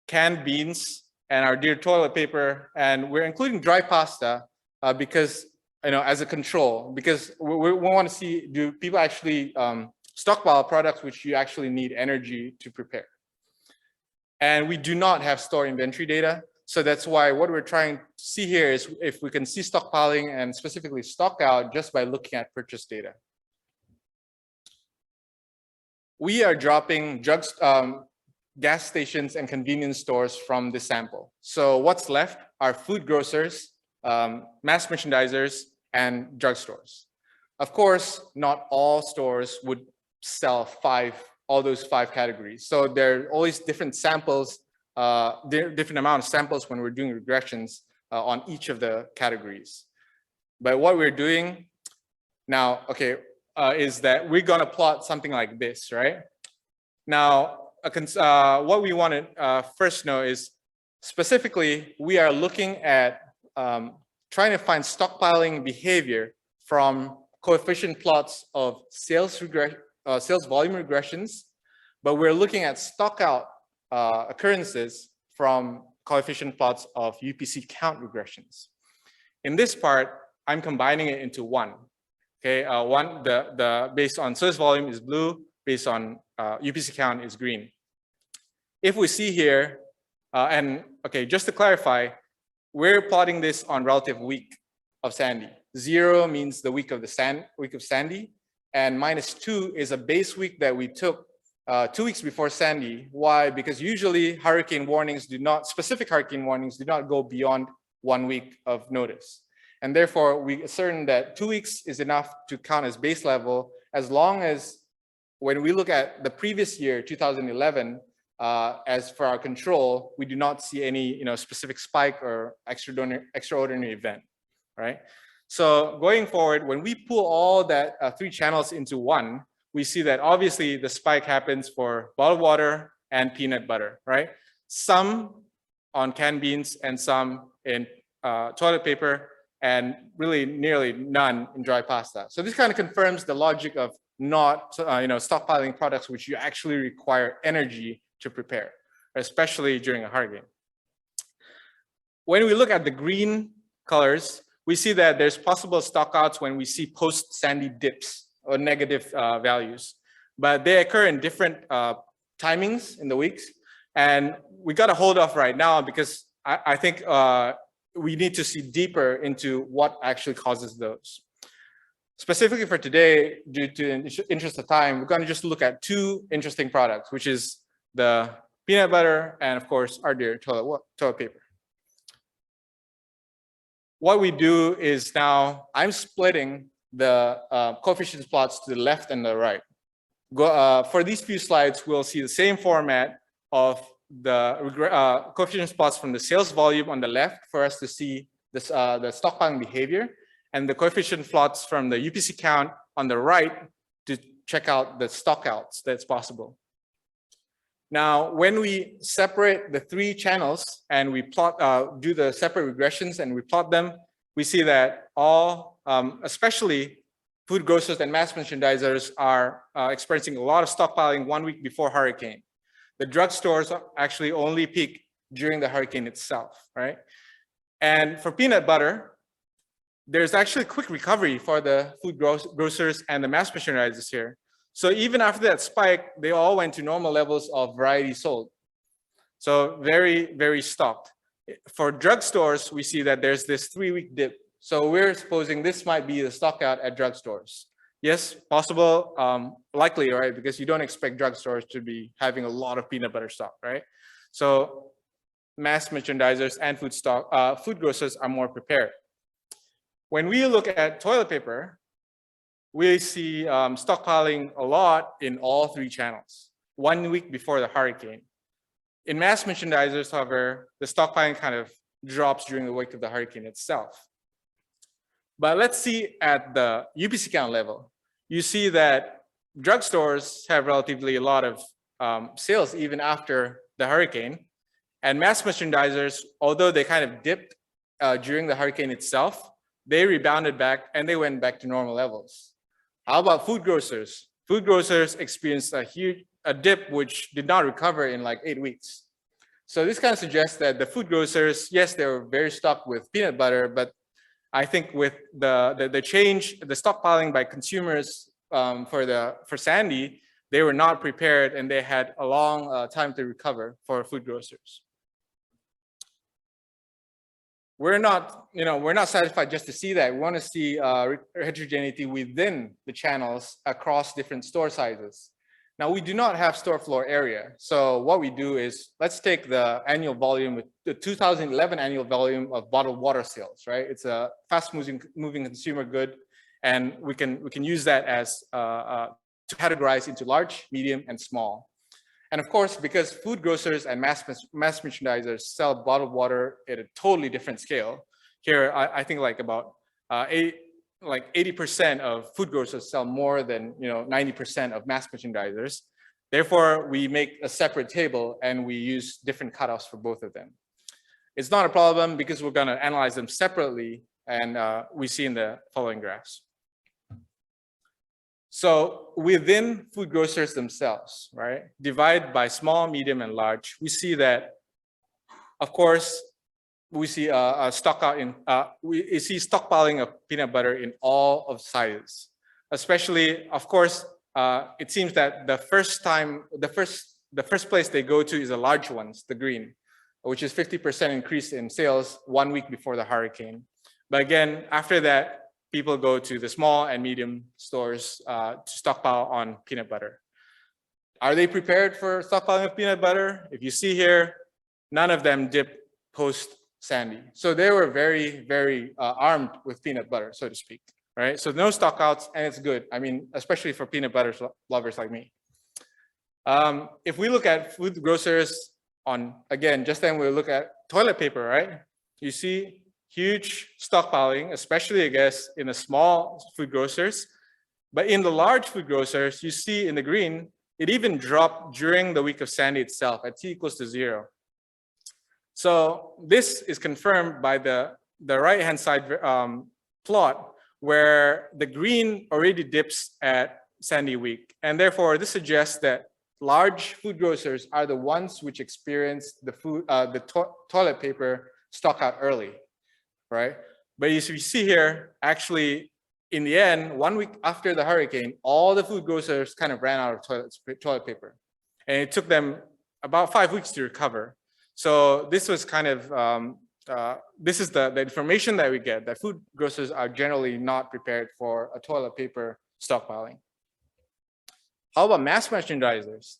canned beans, and our dear toilet paper. And we're including dry pasta because, as a control, because we want to see, do people actually stockpile products which you actually need energy to prepare? And we do not have store inventory data. So that's why what we're trying to see here is if we can see stockpiling and specifically stock out just by looking at purchase data. We are dropping gas stations and convenience stores from this sample. So what's left are food grocers, mass merchandisers, and drugstores. Of course, not all stores would sell all those 5 categories. So there are always different samples, different amount of samples when we're doing regressions on each of the categories. But what we're doing now, is that we're going to plot something like this, right? Now, what we want to first know is specifically, we are looking at trying to find stockpiling behavior from coefficient plots of sales volume regressions, but we're looking at stock out occurrences from coefficient plots of UPC count regressions. In this part, I'm combining it into one. Okay, based on sales volume is blue, based on UPC count is green. If we see here, just to clarify, we're plotting this on relative week of Sandy. 0 means the week of Sandy, and -2 is a base week that we took 2 weeks before Sandy. Why? Because usually specific hurricane warnings do not go beyond 1 week of notice. And therefore, we ascertain that 2 weeks is enough to count as base level, as long as when we look at the previous year, 2011, as for our control, we do not see any specific spike or extraordinary event, right? So going forward, when we pull all that 3 channels into one, we see that obviously the spike happens for bottled water and peanut butter, right? Some on canned beans and some in toilet paper, and really nearly none in dry pasta. So this kind of confirms the logic of not stockpiling products which you actually require energy to prepare, especially during a hurricane. When we look at the green colors, we see that there's possible stockouts when we see post-Sandy dips or negative values, but they occur in different timings in the weeks, and we got to hold off right now because I think we need to see deeper into what actually causes those. Specifically for today, due to interest of time, we're going to just look at two interesting products, which is the peanut butter and, of course, our dear toilet paper. What we do is now I'm splitting the coefficient plots to the left and the right. For these few slides, we'll see the same format of the coefficient plots from the sales volume on the left for us to see this, the stockpiling behavior, and the coefficient plots from the UPC count on the right to check out the stockouts that's possible. Now, when we separate the three channels and we plot, do the separate regressions and we plot them, we see that all, especially food grocers and mass merchandisers, are experiencing a lot of stockpiling 1 week before hurricane. The drugstores actually only peak during the hurricane itself, right? And for peanut butter, there's actually quick recovery for the food grocers and the mass merchandisers here. So even after that spike, they all went to normal levels of variety sold. So very, very stocked. For drugstores, we see that there's this 3-week dip. So we're supposing this might be the stockout at drugstores. Yes, possible, likely, right? Because you don't expect drugstores to be having a lot of peanut butter stock, right? So mass merchandisers and food grocers are more prepared. When we look at toilet paper, we see stockpiling a lot in all three channels, 1 week before the hurricane. In mass merchandisers, however, the stockpiling kind of drops during the wake of the hurricane itself. But let's see at the UPC count level. You see that drugstores have relatively a lot of sales even after the hurricane. And mass merchandisers, although they kind of dipped during the hurricane itself, they rebounded back and they went back to normal levels. How about food grocers? Food grocers experienced a dip which did not recover in like 8 weeks. So this kind of suggests that the food grocers, yes, they were very stocked with peanut butter, but I think with the change, the stockpiling by consumers for Sandy, they were not prepared and they had a long time to recover for food grocers. We're not satisfied just to see that. We want to see heterogeneity within the channels across different store sizes. Now, we do not have store floor area. So what we do is, let's take the annual volume, the 2011 annual volume of bottled water sales, right? It's a fast moving consumer good. And we can use that as to categorize into large, medium, and small. And of course, because food grocers and mass merchandisers sell bottled water at a totally different scale, here I think like about 80% of food grocers sell more than 90% of mass merchandisers. Therefore, we make a separate table and we use different cutoffs for both of them. It's not a problem because we're going to analyze them separately, and we see in the following graphs. So within food grocers themselves, right, divide by small, medium, and large, we see that, of course, we see we see stockpiling of peanut butter in all of sizes. Especially, of course, it seems that the first place they go to is the large ones, the green, which is 50% increase in sales 1 week before the hurricane. But again, after that, people go to the small and medium stores to stockpile on peanut butter. Are they prepared for stockpiling of peanut butter? If you see here, none of them dipped post-Sandy. So they were very, very armed with peanut butter, so to speak, right? So no stockouts, and it's good. I mean, especially for peanut butter lovers like me. If we look at food grocers again, just then we'll look at toilet paper, right? You see huge stockpiling, especially, I guess, in the small food grocers. But in the large food grocers, you see in the green, it even dropped during the week of Sandy itself at T = 0. So this is confirmed by the right-hand side plot where the green already dips at Sandy Week. And therefore, this suggests that large food grocers are the ones which experience the toilet paper stock out early, right? But as you see here, actually, in the end, 1 week after the hurricane, all the food grocers kind of ran out of toilet paper. And it took them about 5 weeks to recover. So this was kind of, this is the information that we get, that food grocers are generally not prepared for a toilet paper stockpiling. How about mass merchandisers?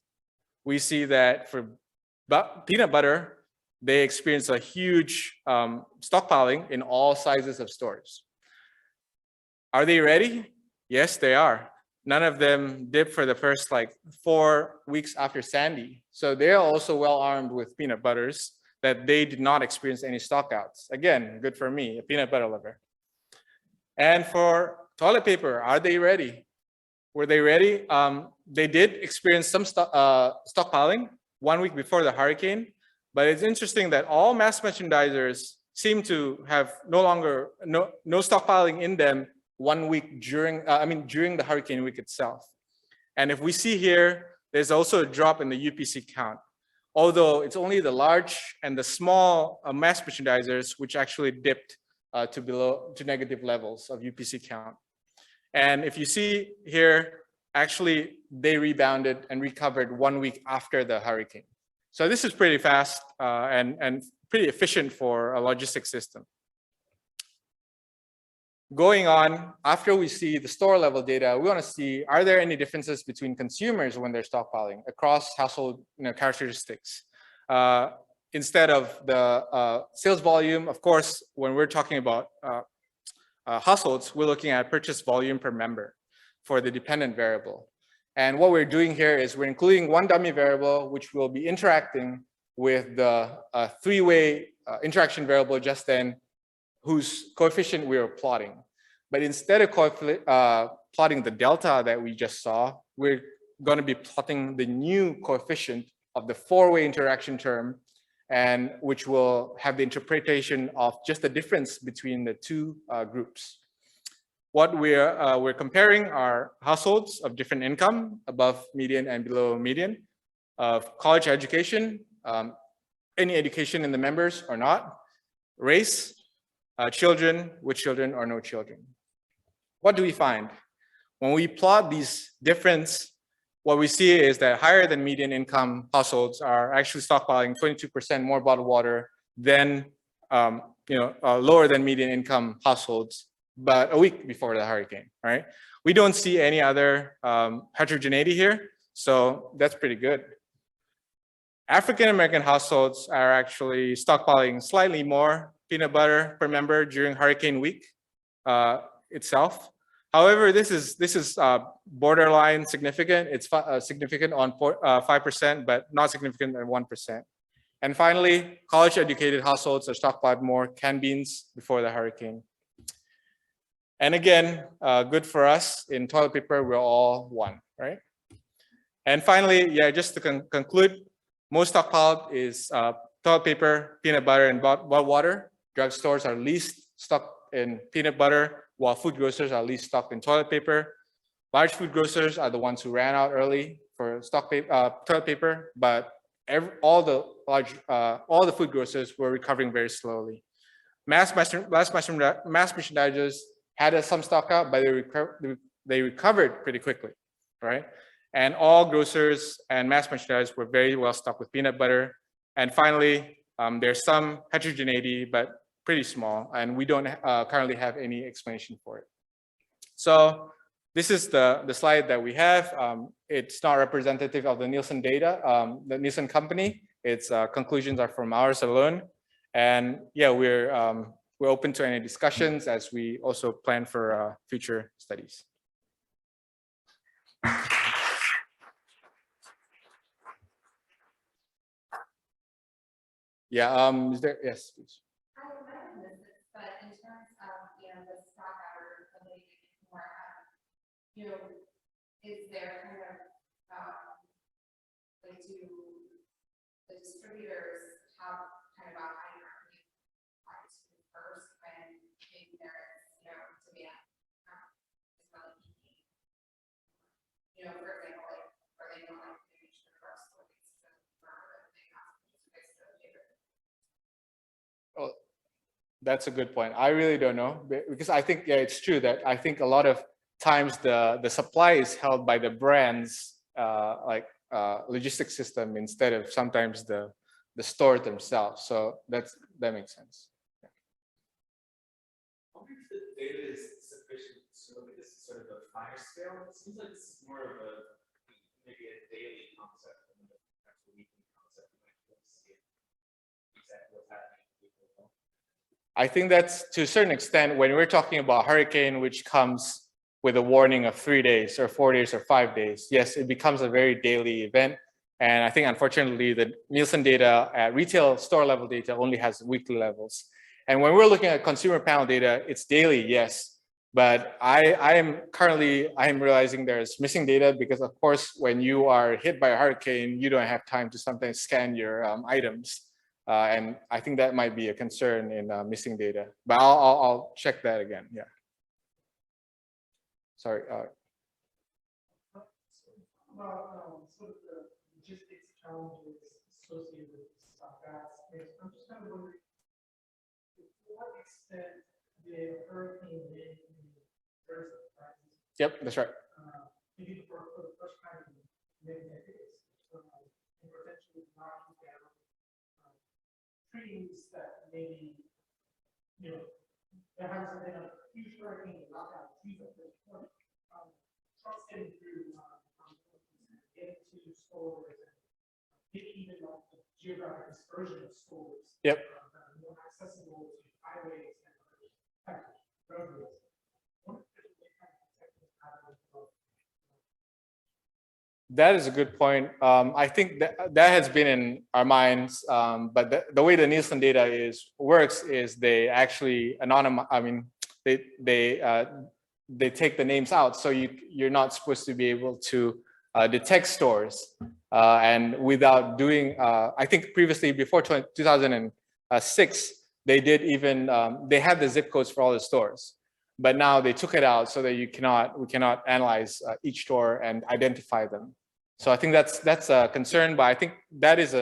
We see that for peanut butter, they experience a huge stockpiling in all sizes of stores. Are they ready? Yes, they are. None of them dipped for the first like 4 weeks after Sandy. So they're also well armed with peanut butters that they did not experience any stockouts. Again, good for me, a peanut butter lover. And for toilet paper, are they ready? Were they ready? They did experience some stockpiling 1 week before the hurricane, but it's interesting that all mass merchandisers seem to have no stockpiling in them 1 week during the hurricane week itself. And if we see here, there's also a drop in the UPC count, although it's only the large and the small mass merchandisers which actually dipped to negative levels of UPC count. And if you see here, actually they rebounded and recovered 1 week after the hurricane. So this is pretty fast and pretty efficient for a logistics system. Going on, after we see the store level data, we want to see, are there any differences between consumers when they're stockpiling across household characteristics? Instead of the sales volume, of course, when we're talking about households, we're looking at purchase volume per member for the dependent variable. And what we're doing here is we're including one dummy variable, which will be interacting with the three-way interaction variable just then, whose coefficient we are plotting. But instead of plotting the delta that we just saw, we're going to be plotting the new coefficient of the four-way interaction term, and which will have the interpretation of just the difference between the two groups. What we're comparing are households of different income, above median and below median, of college education, any education in the members or not, race, children, with children or no children. What do we find? When we plot these difference, what we see is that higher than median income households are actually stockpiling 22% more bottled water than lower than median income households, but a week before the hurricane, right? We don't see any other heterogeneity here, so that's pretty good. African American households are actually stockpiling slightly more peanut butter per member during hurricane week itself. However, this is borderline significant. It's significant on 5%, but not significant at 1%. And finally, college-educated households are stockpiled more canned beans before the hurricane. And again, good for us. In toilet paper, we're all one, right? And finally, yeah, just to conclude, most stockpiled is toilet paper, peanut butter, and bottled water. Drugstores are least stocked in peanut butter, while food grocers are least stocked in toilet paper. Large food grocers are the ones who ran out early for toilet paper, but all the food grocers were recovering very slowly. Mass merchandisers had some stock out, but they recovered pretty quickly, right? And all grocers and mass merchandisers were very well stocked with peanut butter. And finally, there's some heterogeneity, but pretty small, and we don't currently have any explanation for it. So this is the slide that we have. It's not representative of the Nielsen data, the Nielsen company. Its conclusions are from ours alone. And yeah, we're open to any discussions as we also plan for future studies. Yeah, is there, yes, please. I might have missed this, but in terms of, the stock out or ability to get more, is there kind of, like, do the distributors have kind of a That's a good point. I really don't know because I think, yeah, it's true that I think a lot of times the supply is held by the brands logistics system instead of sometimes the store themselves. So that makes sense. I wonder if the data is sufficient to look at this sort of a finer scale. It seems like this is more of a maybe a daily concept than an actual weekly concept. You might be able to see exactly what's happening to people. I think that's to a certain extent when we're talking about hurricane, which comes with a warning of 3 days or 4 days or 5 days. Yes, it becomes a very daily event. And I think unfortunately the Nielsen data at retail store level data only has weekly levels. And when we're looking at consumer panel data, it's daily, yes. But I am realizing there's missing data because of course, when you are hit by a hurricane, you don't have time to sometimes scan your items. And I think that might be a concern in missing data, but I'll check that again. Yeah. Sorry. About sort of the logistics challenges associated with stock ads. I'm just kind of wondering to what extent the hurricane hit in Thursday, right? Yep, that's right. Maybe for the first time in many decades, and potentially knocking down trees that maybe, you know, there hasn't been a huge hurricane to knock out trees at this point. Trucks getting through, getting to stores, and maybe even like the geographic dispersion of stores. Yep. More accessible to highways and other roadways. That is a good point. I think that has been in our minds, but the way the Nielsen data works is they actually they take the names out, so you're not supposed to be able to detect stores, and without doing. I think previously before 2006, they did even they had the zip codes for all the stores. But now they took it out so that we cannot analyze each store and identify them. So I think that's a concern, but I think it's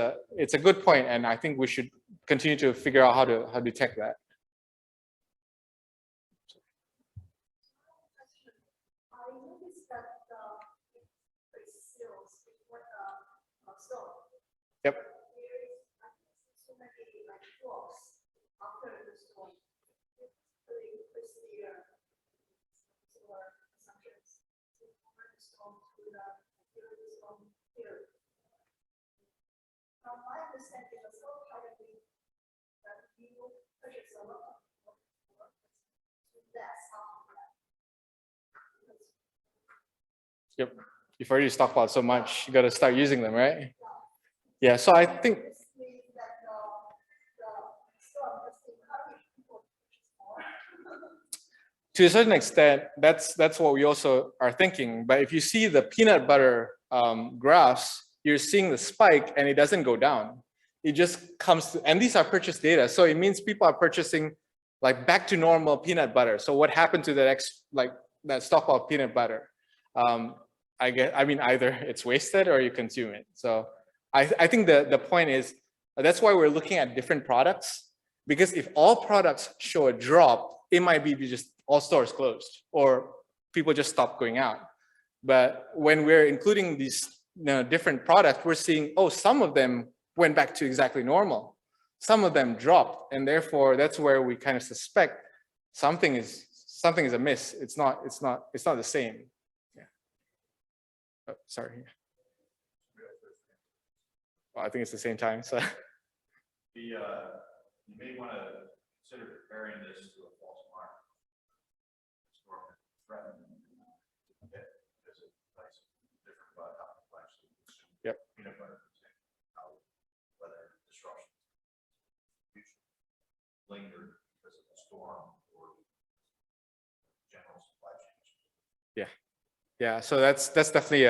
a good point, and I think we should continue to figure out how to detect that. I noticed that the sales before the store. Yep. There is so many like floors after the store. From my understanding, the store probably that you purchase a lot of less after that. Yep. You've already stockpiled so much, you got to start using them, right? Yeah. So I think. To a certain extent, that's what we also are thinking. But if you see the peanut butter graphs, you're seeing the spike and it doesn't go down. It just comes to, and these are purchase data. So it means people are purchasing like back to normal peanut butter. So what happened to that stockpile of peanut butter? I mean, either it's wasted or you consume it. So I think the point is, that's why we're looking at different products, because if all products show a drop, it might be just all stores closed or people just stop going out. But when we're including these different products, we're seeing, oh, some of them went back to exactly normal. Some of them dropped, and therefore that's where we kind of suspect something is amiss. It's not the same. Yeah. Oh, sorry. Well, I think it's the same time. So. You may want to consider comparing this to a false alarm. Different about how people actually consume peanut butter, how weather disruptions linger because of the storm or general supply chain. Yeah. So that's definitely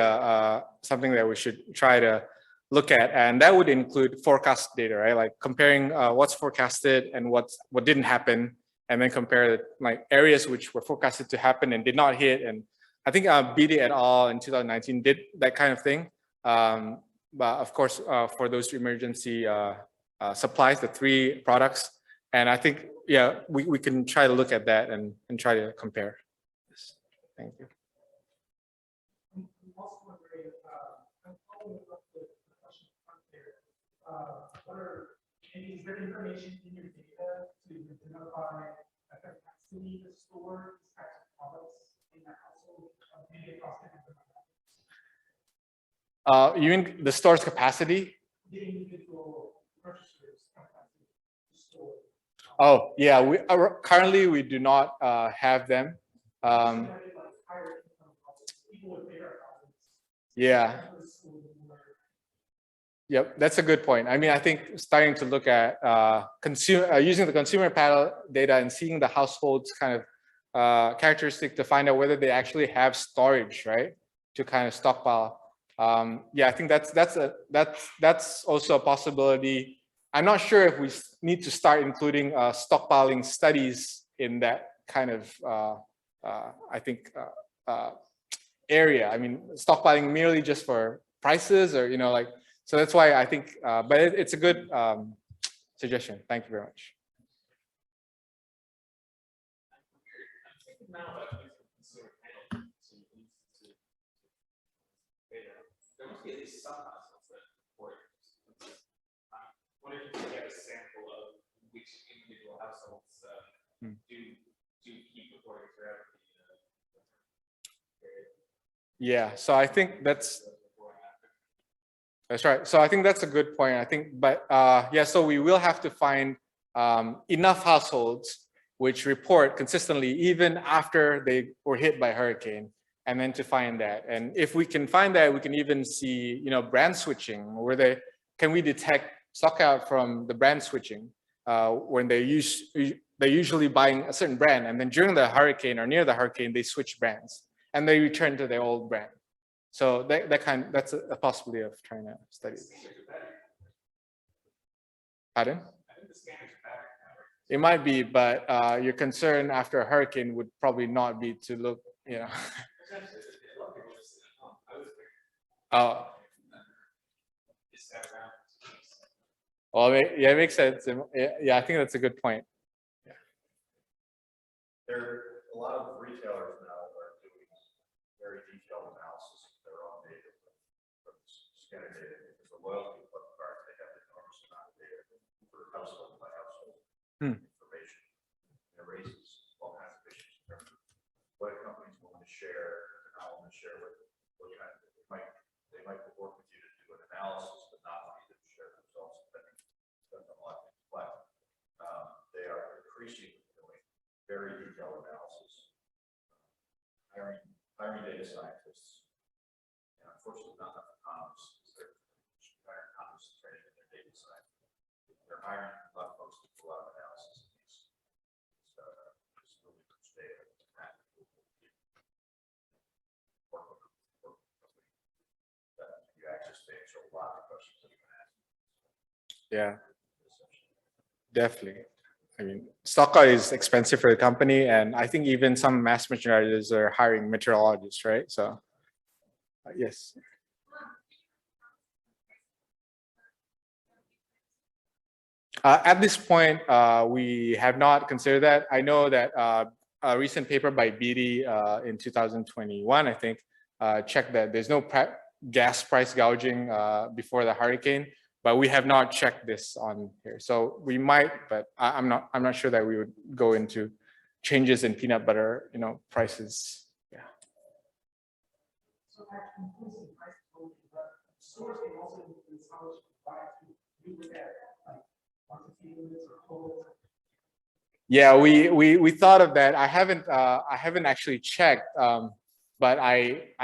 something that we should try to look at, and that would include forecast data, right? Like comparing what's forecasted and what didn't happen, and then compare like areas which were forecasted to happen and did not hit. And I think BD et al. In 2019 did that kind of thing. But of course, for those emergency supplies, the 3 products, and I think yeah, we can try to look at that and try to compare. Yes. Thank you. I'm also wondering, I'm following up with the question up there. Is there information in your data to identify a capacity to store these types of products in the household, maybe across different demographics? You mean the store's capacity? The individual purchasers' capacity to store. Oh, yeah, currently we do not have them. Yeah. Yep, that's a good point. I mean, I think starting to look at using the consumer panel data and seeing the households kind of characteristic to find out whether they actually have storage, right, to kind of stockpile. Yeah, I think that's also a possibility. I'm not sure if we need to start including stockpiling studies in that kind of I think area. I mean, stockpiling merely just for prices, or like. So that's why I think, but it's a good suggestion. Thank you very much. Now about using consumer panel to data, there must be at least some households that report. I wonder if you can get a sample of which individual households do keep reporting throughout the period. Yeah, so I think that's right. So I think that's a good point. I think, but yeah, so we will have to find enough households which report consistently even after they were hit by hurricane, and then to find that. And if we can find that, we can even see, brand switching, where can we detect stock out from the brand switching when they're usually buying a certain brand, and then during the hurricane or near the hurricane, they switch brands and they return to their old brand. So that's a possibility of trying to study. Pardon? I think the scanners are better. It might be, but your concern after a hurricane would probably not be to look, Oh. Well, yeah, it makes sense. Yeah, I think that's a good point. Yeah. There are a lot of retailers now are doing very detailed analysis of their own data from scanner data, because the loyalty club cards, they have an enormous amount of data for household by household information. It raises all kinds of issues in terms of what companies want to share and how want to share what kind of they might work with you to do an analysis, but not want you to share the results. Depends on a lot of things, but they are increasingly doing very detailed analysis, hiring data scientists, and unfortunately not enough economists. They're hiring economists trained in their data science. They're hiring a lot of folks to do a lot of analysis of these really rich data. You access to answer a lot of questions that you can ask. Yeah, definitely. I mean, stockout is expensive for the company, and I think even some mass merchandisers are hiring meteorologists, right? So, yes. At this point, we have not considered that. I know that a recent paper by Beatty in 2021, I think, checked that there's no gas price gouging before the hurricane. But we have not checked this on here, so we might, but I'm not sure that we would go into changes in peanut butter, prices. Yeah. So actually, increasing prices, but stores can also influence how much you buy to do with that, like quantity limits or quotas. Yeah, we thought of that. I haven't actually checked, but I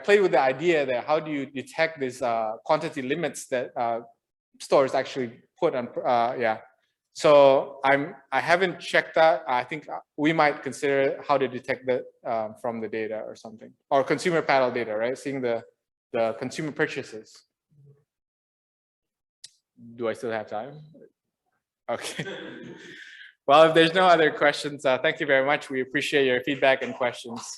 played with the idea that how do you detect these quantity limits that stores actually put on, yeah. So I haven't checked that. I think we might consider how to detect that from the data or something, or consumer panel data, right? Seeing the consumer purchases. Do I still have time? Okay. Well, if there's no other questions, thank you very much. We appreciate your feedback and questions.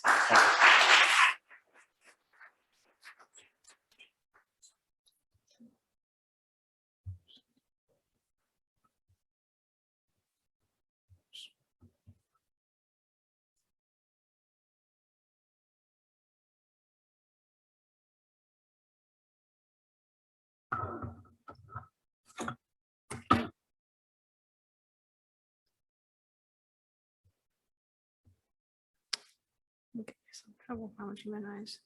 How much you minimize?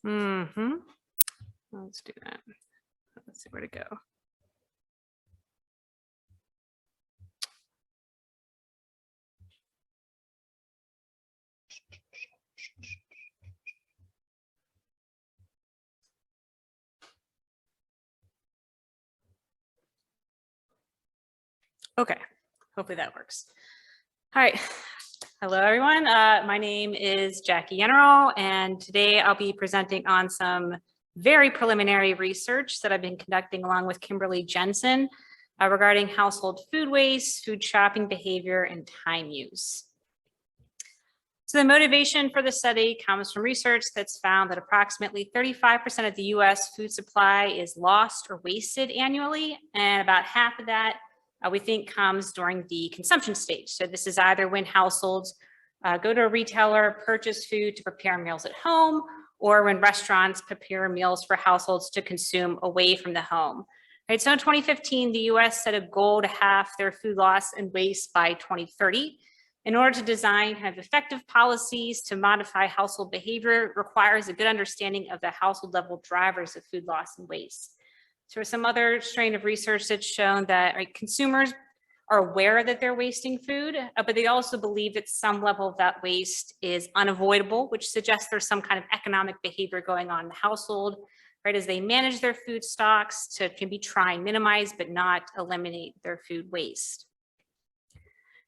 Mm-hmm. Let's do that. Let's see where to go. Okay, hopefully that works. All right. Hello, everyone. My name is Jackie General, and today I'll be presenting on some very preliminary research that I've been conducting along with Kimberly Jensen regarding household food waste, food shopping behavior, and time use. So the motivation for the study comes from research that's found that approximately 35% of the US food supply is lost or wasted annually, and about half of that we think comes during the consumption stage. So this is either when households go to a retailer, purchase food to prepare meals at home, or when restaurants prepare meals for households to consume away from the home. Right, so in 2015, the US set a goal to halve their food loss and waste by 2030. In order to design kind of effective policies to modify household behavior requires a good understanding of the household level drivers of food loss and waste. So some other strain of research that's shown that consumers are aware that they're wasting food, but they also believe that some level of that waste is unavoidable, which suggests there's some kind of economic behavior going on in the household, right? As they manage their food stocks to maybe try and minimize, but not eliminate their food waste.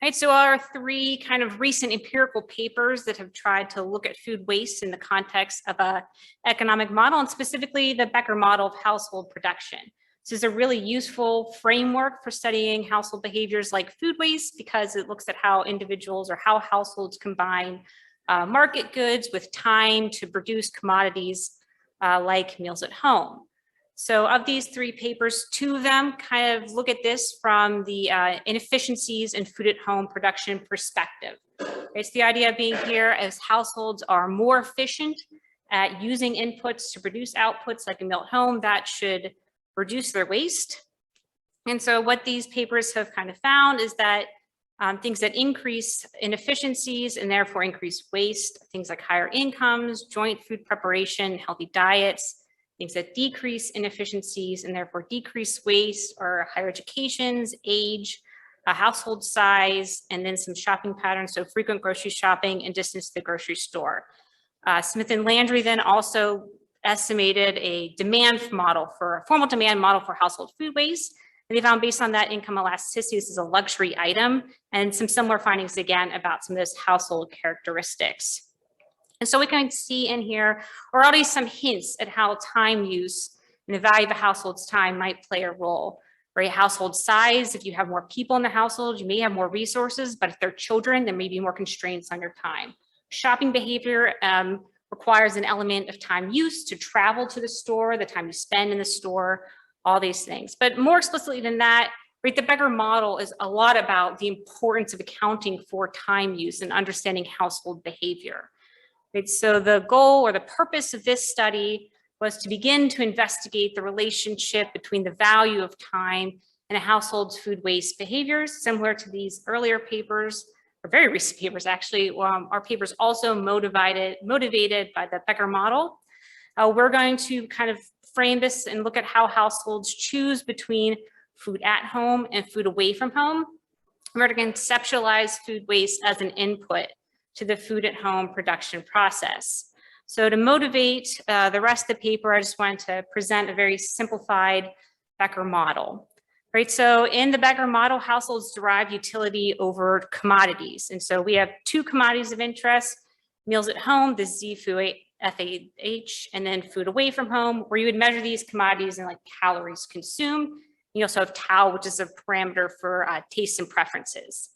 Right, so our three kind of recent empirical papers that have tried to look at food waste in the context of an economic model, and specifically the Becker model of household production. This is a really useful framework for studying household behaviors like food waste because it looks at how individuals or how households combine market goods with time to produce commodities like meals at home. So of these three papers, two of them kind of look at this from the inefficiencies in food at home production perspective. It's the idea being here as households are more efficient at using inputs to produce outputs like a meal at home, that should reduce their waste. And so what these papers have kind of found is that things that increase inefficiencies and therefore increase waste, things like higher incomes, joint food preparation, healthy diets, things that decrease inefficiencies and therefore decrease waste or higher educations, age, household size, and then some shopping patterns, so frequent grocery shopping and distance to the grocery store. Smith and Landry then also estimated a formal demand model for household food waste. And they found based on that income elasticity, this is a luxury item, and some similar findings again about some of those household characteristics. And so we can see in here, or already some hints at how time use and the value of a household's time might play a role. Right? Household size, if you have more people in the household, you may have more resources, but if they're children, there may be more constraints on your time. Shopping behavior requires an element of time use to travel to the store, the time you spend in the store, all these things. But more explicitly than that, right, the Becker model is a lot about the importance of accounting for time use and understanding household behavior. Right, so the goal or the purpose of this study was to begin to investigate the relationship between the value of time and a household's food waste behaviors, similar to these earlier papers, or very recent papers actually. Our papers also motivated by the Becker model. We're going to kind of frame this and look at how households choose between food at home and food away from home. We're going to conceptualize food waste as an input to the food at home production process. So to motivate the rest of the paper, I just wanted to present a very simplified Becker model. Right, so in the Becker model, households derive utility over commodities. And so we have two commodities of interest, meals at home, the ZFAH, and then food away from home, where you would measure these commodities in like calories consumed. You also have tau, which is a parameter for tastes and preferences.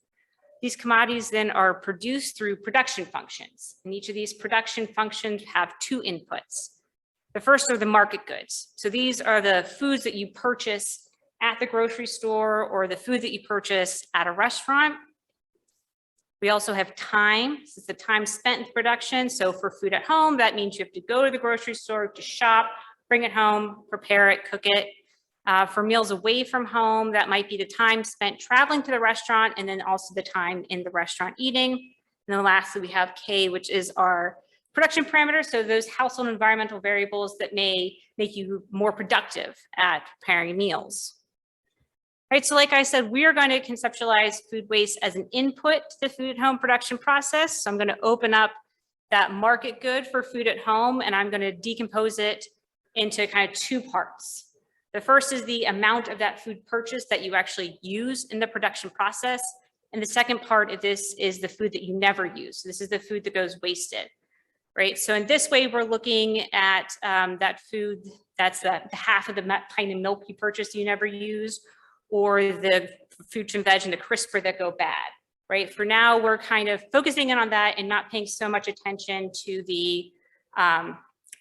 These commodities then are produced through production functions. And each of these production functions have two inputs. The first are the market goods. So these are the foods that you purchase at the grocery store or the food that you purchase at a restaurant. We also have time. This is the time spent in production. So for food at home, that means you have to go to the grocery store to shop, bring it home, prepare it, cook it. For meals away from home, that might be the time spent traveling to the restaurant and then also the time in the restaurant eating. And then lastly, we have K, which is our production parameters. So those household environmental variables that may make you more productive at preparing meals. Right, so like I said, we are going to conceptualize food waste as an input to the food at home production process. So I'm going to open up that market good for food at home, and I'm going to decompose it into kind of two parts. The first is the amount of that food purchase that you actually use in the production process. And the second part of this is the food that you never use. So this is the food that goes wasted, right? So in this way, we're looking at that food, that's the half of the pint of milk you purchased you never use, or the fruits and veg and the crisper that go bad, right? For now, we're kind of focusing in on that and not paying so much attention to the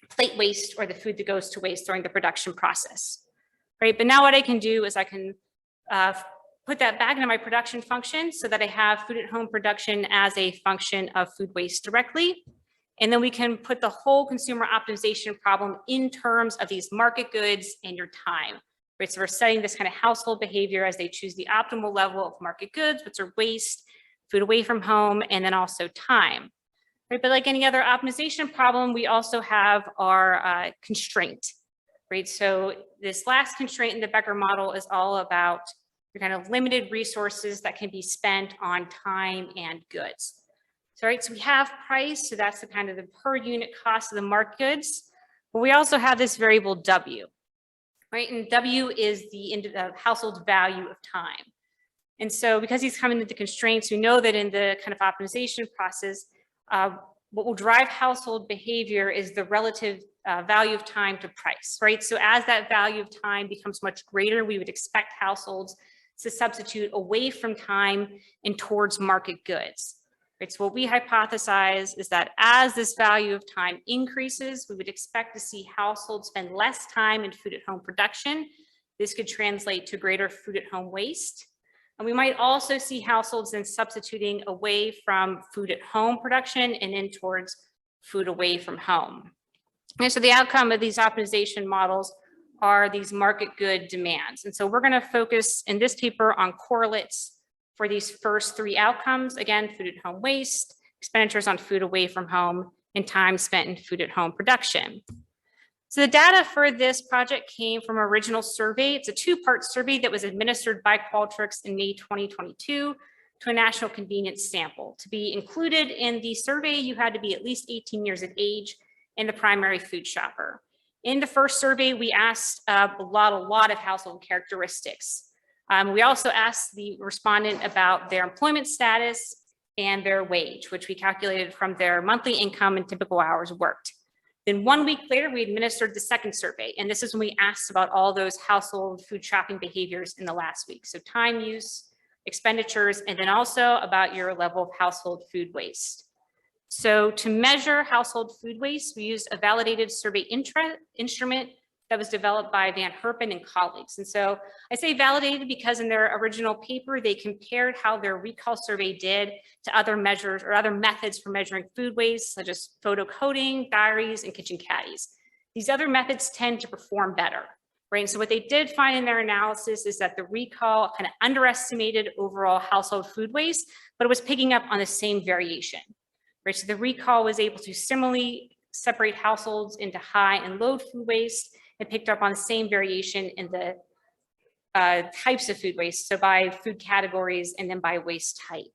plate waste or the food that goes to waste during the production process, right? But now what I can do is I can put that back into my production function so that I have food at home production as a function of food waste directly. And then we can put the whole consumer optimization problem in terms of these market goods and your time. Right, so we're setting this kind of household behavior as they choose the optimal level of market goods, which are waste, food away from home, and then also time. Right, but like any other optimization problem, we also have our constraint. Right, so this last constraint in the Becker model is all about your kind of limited resources that can be spent on time and goods. So right, so we have price, so that's the kind of the per unit cost of the market goods, but we also have this variable W. Right, and W is the household value of time. And so because he's coming into constraints, we know that in the kind of optimization process, what will drive household behavior is the relative value of time to price, right? So as that value of time becomes much greater, we would expect households to substitute away from time and towards market goods. Right, so what we hypothesize is that as this value of time increases, we would expect to see households spend less time in food at home production. This could translate to greater food at home waste. And we might also see households then substituting away from food at home production and in towards food away from home. And so the outcome of these optimization models are these market good demands. And so we're going to focus in this paper on correlates for these first three outcomes. Again, food at home waste, expenditures on food away from home, and time spent in food at home production. So the data for this project came from an original survey. It's a two-part survey that was administered by Qualtrics in May 2022 to a national convenience sample. To be included in the survey, you had to be at least 18 years of age and the primary food shopper. In the first survey, we asked a lot of household characteristics. We also asked the respondent about their employment status and their wage, which we calculated from their monthly income and typical hours worked. Then 1 week later, we administered the second survey. And this is when we asked about all those household food shopping behaviors in the last week. So time use, expenditures, and then also about your level of household food waste. So to measure household food waste, we used a validated survey instrument that was developed by Van Herpen and colleagues. And so I say validated because in their original paper, they compared how their recall survey did to other measures or other methods for measuring food waste, such as photo coding, diaries, and kitchen caddies. These other methods tend to perform better, right? And so what they did find in their analysis is that the recall kind of underestimated overall household food waste, but it was picking up on the same variation, right? So the recall was able to similarly separate households into high and low food waste. It picked up on the same variation in the types of food waste, so by food categories and then by waste type.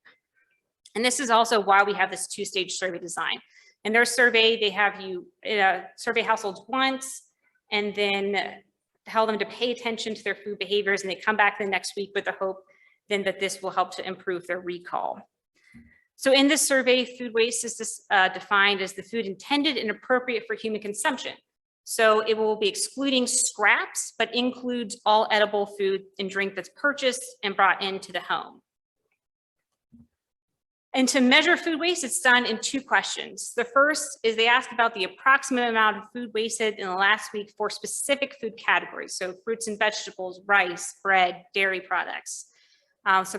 And this is also why we have this two-stage survey design. In their survey, they have you survey households once and then tell them to pay attention to their food behaviors, and they come back the next week with the hope then that this will help to improve their recall. So in this survey, food waste is defined as the food intended and appropriate for human consumption. So it will be excluding scraps, but includes all edible food and drink that's purchased and brought into the home. And to measure food waste, it's done in two questions. The first is they ask about the approximate amount of food wasted in the last week for specific food categories. So fruits and vegetables, rice, bread, dairy products. So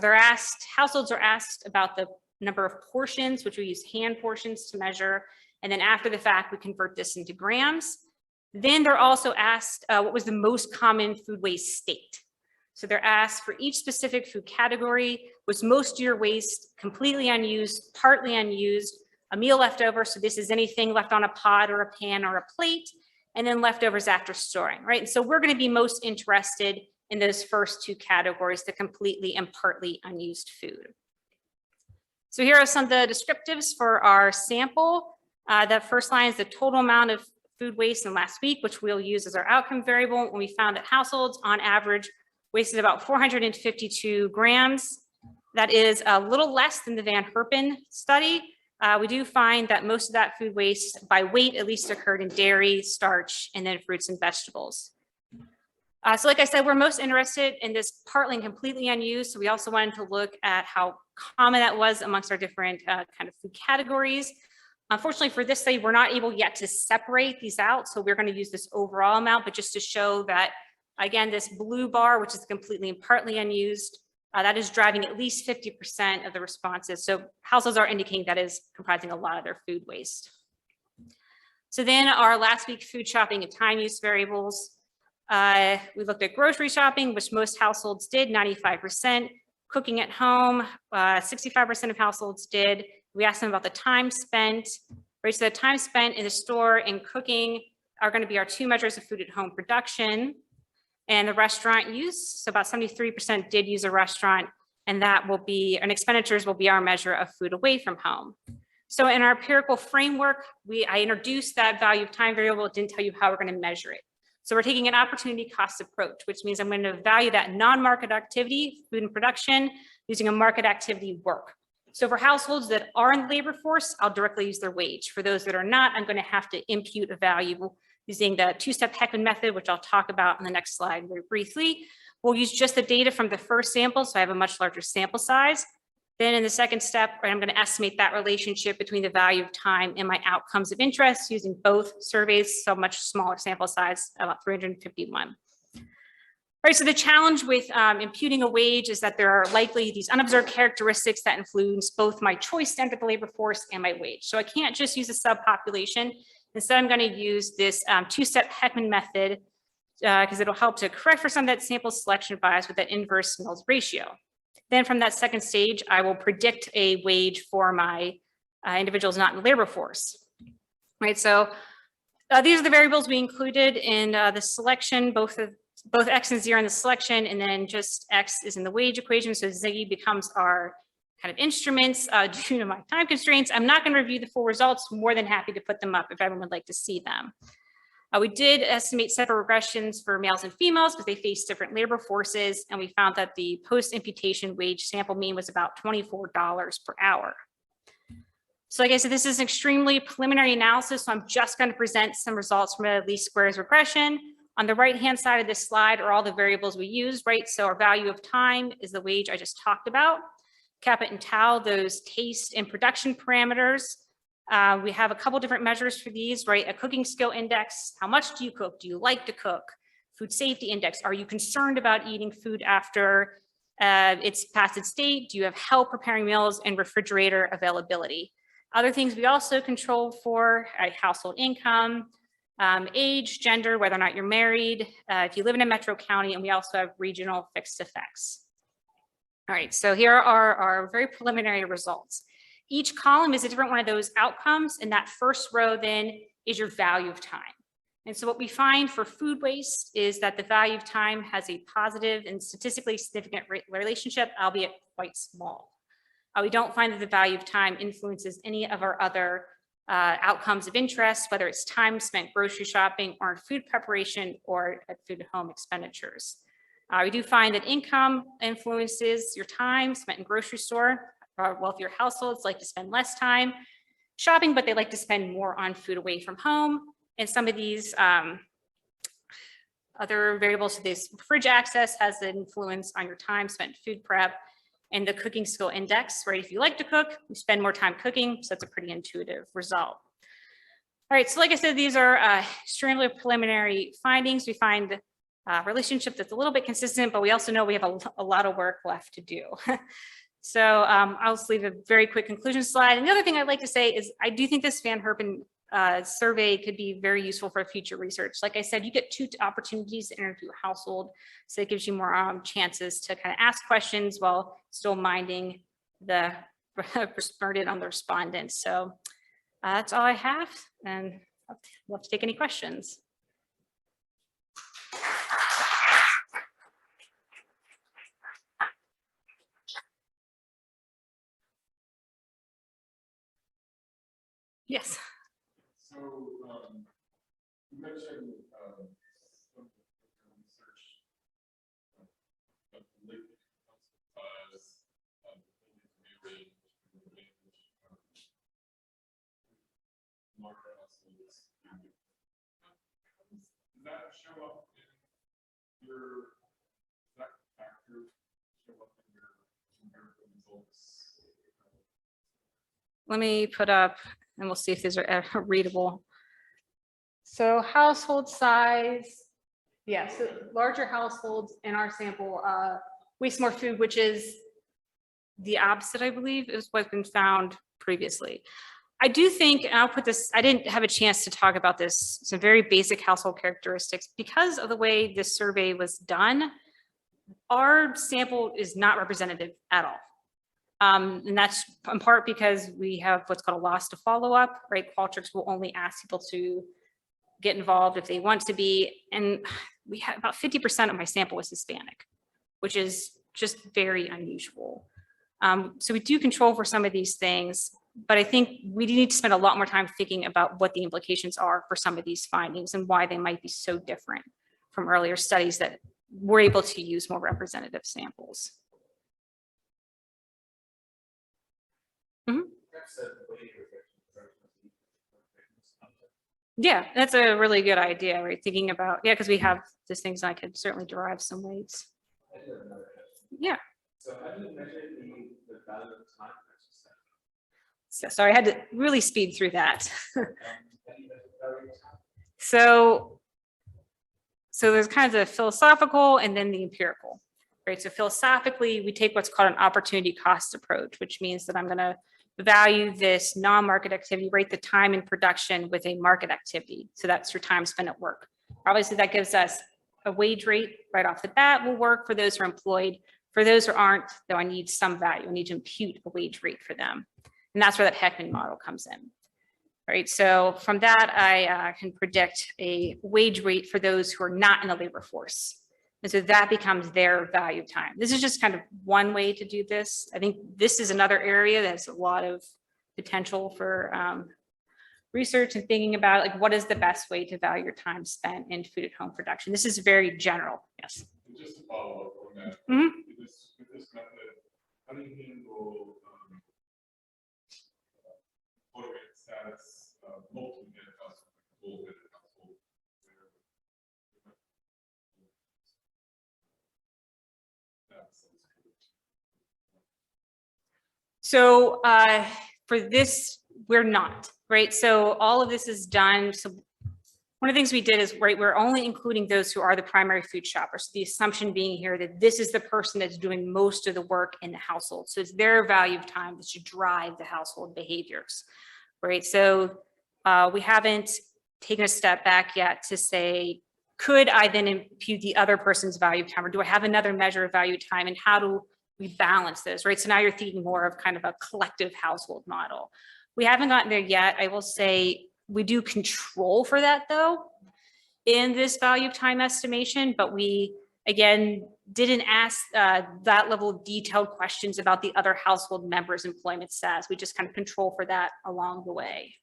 households are asked about the number of portions, which we use hand portions to measure. And then after the fact, we convert this into grams. Then they're also asked what was the most common food waste state. So they're asked for each specific food category, was most of your waste completely unused, partly unused, a meal left over. So this is anything left on a pot or a pan or a plate, and then leftovers after storing, right? And so we're going to be most interested in those first two categories, the completely and partly unused food. So here are some of the descriptives for our sample. That first line is the total amount of food waste in last week, which we'll use as our outcome variable. When we found that households on average wasted about 452 grams. That is a little less than the Van Herpen study. We do find that most of that food waste by weight at least occurred in dairy, starch, and then fruits and vegetables. So like I said, we're most interested in this partly and completely unused. So we also wanted to look at how common that was amongst our different kind of food categories. Unfortunately for this study, we're not able yet to separate these out. So we're going to use this overall amount, but just to show that, again, this blue bar, which is completely and partly unused, that is driving at least 50% of the responses. So households are indicating that is comprising a lot of their food waste. So then our last week food shopping and time use variables. We looked at grocery shopping, which most households did, 95%. Cooking at home, 65% of households did. We asked them about the time spent, right? So the time spent in the store and cooking are going to be our two measures of food at home production. And the restaurant use, so about 73% did use a restaurant, and that will be, and expenditures will be our measure of food away from home. So in our empirical framework, I introduced that value of time variable. It didn't tell you how we're going to measure it. So we're taking an opportunity cost approach, which means I'm going to value that non-market activity, food and production, using a market activity work. So for households that are in the labor force, I'll directly use their wage. For those that are not, I'm going to have to impute a value using the two-step Heckman method, which I'll talk about in the next slide very briefly. We'll use just the data from the first sample, so I have a much larger sample size. Then in the second step, I'm going to estimate that relationship between the value of time and my outcomes of interest using both surveys, so much smaller sample size, about 351. Right, so the challenge with imputing a wage is that there are likely these unobserved characteristics that influence both my choice to enter the labor force and my wage. So I can't just use a subpopulation. Instead, I'm going to use this two-step Heckman method because it'll help to correct for some of that sample selection bias with that inverse Mills ratio. Then from that second stage, I will predict a wage for my individuals not in the labor force. Right, so these are the variables we included in the selection, both X and Z are in the selection, and then just X is in the wage equation. So Z becomes our kind of instruments due to my time constraints. I'm not going to review the full results. More than happy to put them up if everyone would like to see them. We did estimate separate regressions for males and females because they face different labor forces, and we found that the post-imputation wage sample mean was about $24 per hour. So like I said, this is an extremely preliminary analysis, so I'm just going to present some results from a least squares regression. On the right-hand side of this slide are all the variables we used, right? So our value of time is the wage I just talked about. Kappa and tau, those taste and production parameters. We have a couple different measures for these, right? A cooking skill index, how much do you cook? Do you like to cook? Food safety index, are you concerned about eating food after it's past its date? Do you have help preparing meals? And refrigerator availability. Other things we also control for household income, age, gender, whether or not you're married, if you live in a metro county, and we also have regional fixed effects. All right, so here are our very preliminary results. Each column is a different one of those outcomes, and that first row then is your value of time. And so what we find for food waste is that the value of time has a positive and statistically significant relationship, albeit quite small. We don't find that the value of time influences any of our other outcomes of interest, whether it's time spent grocery shopping or in food preparation or at food at home expenditures. We do find that income influences your time spent in grocery store. Wealthier households like to spend less time shopping, but they like to spend more on food away from home. And some of these other variables, so this fridge access has an influence on your time spent food prep, and the cooking skill index, right? If you like to cook, you spend more time cooking, so that's a pretty intuitive result. All right, so like I said, these are extremely preliminary findings. We find a relationship that's a little bit consistent, but we also know we have a lot of work left to do. So I'll just leave a very quick conclusion slide. And the other thing I'd like to say is I do think this Van Herpen survey could be very useful for future research. Like I said, you get 2 opportunities to interview a household. So it gives you more chances to kind of ask questions while still minding the burden on the respondents. So that's all I have. And I'd love to take any questions. Yes. So, you mentioned, some of the research, of the liquid size, larger households. Does that show up in your, does that factor show up in your numerical results? Let me put up, and we'll see if these are readable. So household size, yeah, so larger households in our sample waste more food, which is the opposite, I believe, is what's been found previously. I do think, and I'll put this, I didn't have a chance to talk about this, some very basic household characteristics. Because of the way this survey was done, our sample is not representative at all. And that's in part because we have what's called a loss to follow up, right? Qualtrics will only ask people to get involved if they want to be. And we had about 50% of my sample was Hispanic, which is just very unusual. So we do control for some of these things, but I think we need to spend a lot more time thinking about what the implications are for some of these findings and why they might be so different from earlier studies that were able to use more representative samples. Yeah, that's a really good idea, right? Thinking about, yeah, because we have these things I could certainly derive some weights. Yeah. So how do you measure the value of time? So, sorry, I had to really speed through that. So there's kind of the philosophical and then the empirical, right? So philosophically, we take what's called an opportunity cost approach, which means that I'm going to value this non-market activity, rate the time in production with a market activity. So that's your time spent at work. Obviously, that gives us a wage rate right off the bat will work for those who are employed. For those who aren't, though, I need some value. I need to impute a wage rate for them. And that's where that Heckman model comes in. Right. So from that, I can predict a wage rate for those who are not in the labor force. And so that becomes their value time. This is just kind of one way to do this. I think this is another area that's a lot of potential for research and thinking about like what is the best way to value your time spent in food at home production. This is very general. Yes. Just to follow up on that, with this method, how do you handle automated status, multi-unit household, household? So for this, we're not, right? So all of this is done. So one of the things we did is, right, we're only including those who are the primary food shoppers. The assumption being here that this is the person that's doing most of the work in the household. So it's their value of time that should drive the household behaviors, right? So we haven't taken a step back yet to say, could I then impute the other person's value of time, or do I have another measure of value of time, and how do we balance those, right? So now you're thinking more of kind of a collective household model. We haven't gotten there yet. I will say we do control for that though in this value of time estimation, but we, again, didn't ask that level of detailed questions about the other household members' employment status. We just kind of control for that along the way.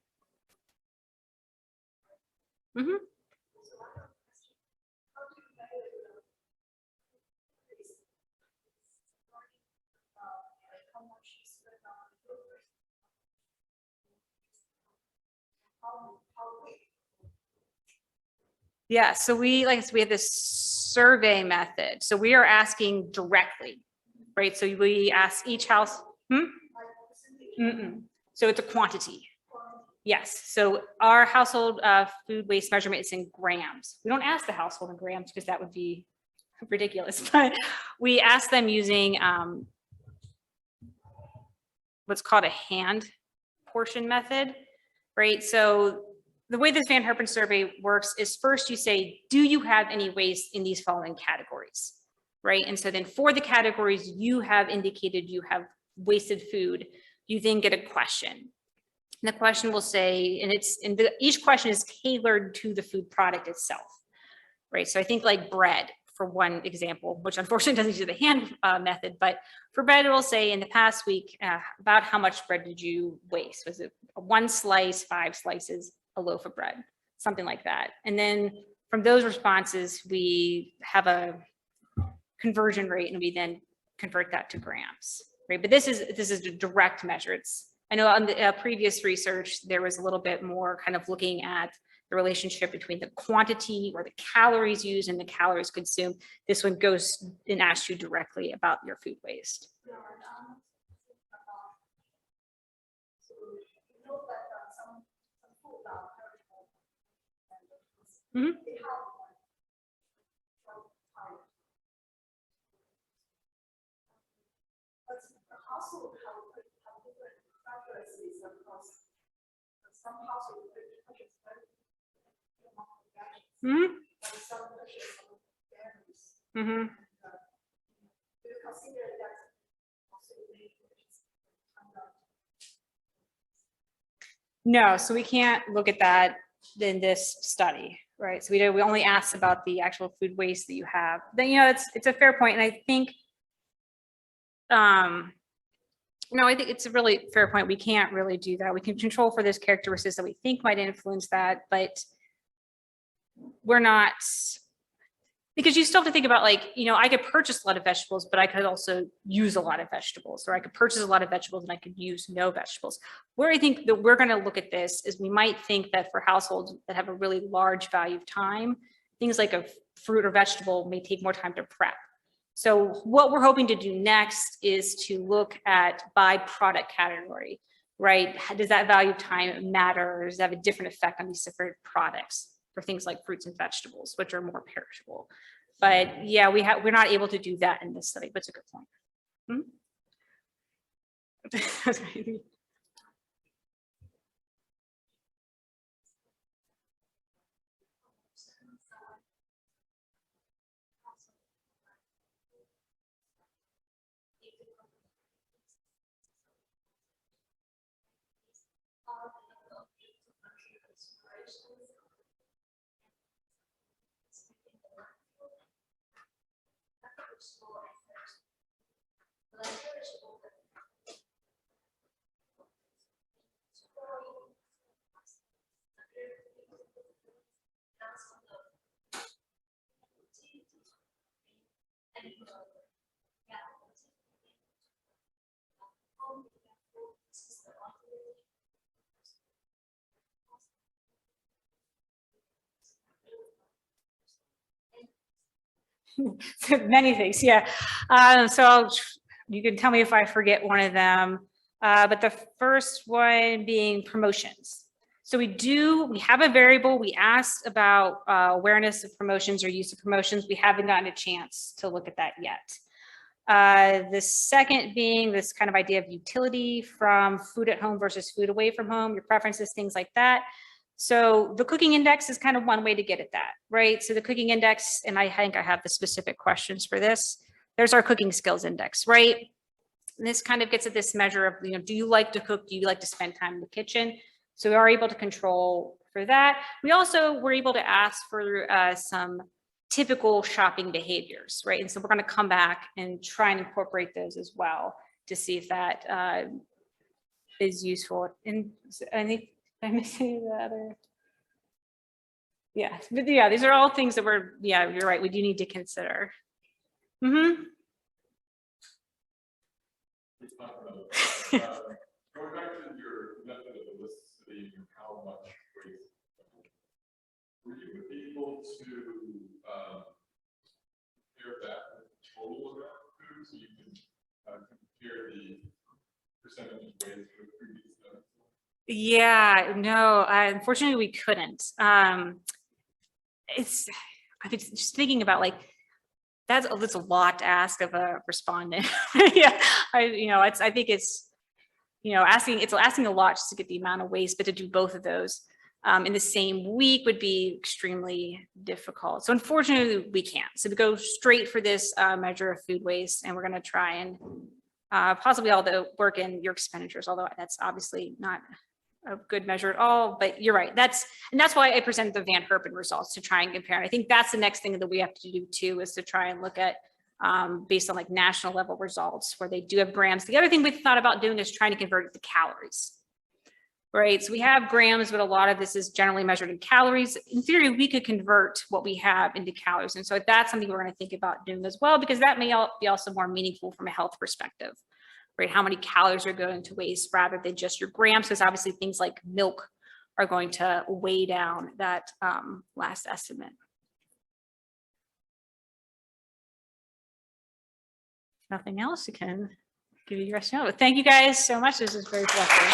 Yeah, so we have this survey method. So we are asking directly, right? So we ask each house. So it's a quantity. Yes, so our household food waste measurement is in grams. We don't ask the household in grams because that would be ridiculous, but we ask them using what's called a hand portion method, right? So the way this Van Herpen survey works is first you say, do you have any waste in these following categories, right? And so then for the categories you have indicated you have wasted food, you then get a question. And the question will say, and each question is tailored to the food product itself, right? So I think like bread, for one example, which unfortunately doesn't use the hand method, but for bread, it will say in the past week, about how much bread did you waste? Was it 1 slice, 5 slices, a loaf of bread, something like that. And then from those responses, we have a conversion rate and we then convert that to grams, right? But this is a direct measure. I know on the previous research, there was a little bit more kind of looking at the relationship between the quantity or the calories used and the calories consumed. This one goes and asks you directly about your food waste. So you know that some food are perishable. Mhm. They have from time. But the household have different preferences across some households purchase very Mhm. and some purchase berries. Mhm. Do you consider that also may purchase No, so we can't look at that in this study, right? So we only asked about the actual food waste that you have. Then, it's a fair point, and I think, I think it's a really fair point. We can't really do that. We can control for those characteristics that we think might influence that, but we're not, because you still have to think about like, I could purchase a lot of vegetables, but I could also use a lot of vegetables, or I could purchase a lot of vegetables and I could use no vegetables. Where I think that we're going to look at this is we might think that for households that have a really large value of time, things like a fruit or vegetable may take more time to prep. So what we're hoping to do next is to look at by product category, right? Does that value of time matter, or does that have a different effect on these different products for things like fruits and vegetables, which are more perishable? But yeah, we're not able to do that in this study, but it's a good point. Hmm? Many things, yeah. So you can tell me if I forget one of them. But the first one being promotions. So we have a variable. We asked about awareness of promotions or use of promotions. We haven't gotten a chance to look at that yet. The second being this kind of idea of utility from food at home versus food away from home, your preferences, things like that. So the cooking index is kind of one way to get at that, right? So the cooking index, and I think I have the specific questions for this. There's our cooking skills index, right? And this kind of gets at this measure of, do you like to cook? Do you like to spend time in the kitchen? So we are able to control for that. We also were able to ask for some typical shopping behaviors, right? And so we're going to come back and try and incorporate those as well to see if that is useful. And I think I'm missing the other. Yeah, but yeah, these are all things that you're right, we do need to consider. Mm-hmm. Going back to your method of eliciting how much waste, were you able to compare that with the total amount of food, so you can compare the percentage of waste with previous studies? Yeah, no, unfortunately we couldn't. I've been just thinking about like, that's a lot to ask of a respondent. Yeah, I think it's, it's asking a lot just to get the amount of waste, but to do both of those in the same week would be extremely difficult. So unfortunately, we can't. So we go straight for this measure of food waste, and we're going to try and possibly all the work in your expenditures, although that's obviously not a good measure at all, but you're right. That's why I presented the Van Herpen results to try and compare. And I think that's the next thing that we have to do too, is to try and look at based on like national level results where they do have grams. The other thing we thought about doing is trying to convert it to calories, right? So we have grams, but a lot of this is generally measured in calories. In theory, we could convert what we have into calories. And so that's something we're going to think about doing as well, because that may be also more meaningful from a health perspective, right? How many calories are going to waste rather than just your grams, because obviously things like milk are going to weigh down that last estimate. Nothing else, you can give you your rest of it. Thank you guys so much. This is very productive.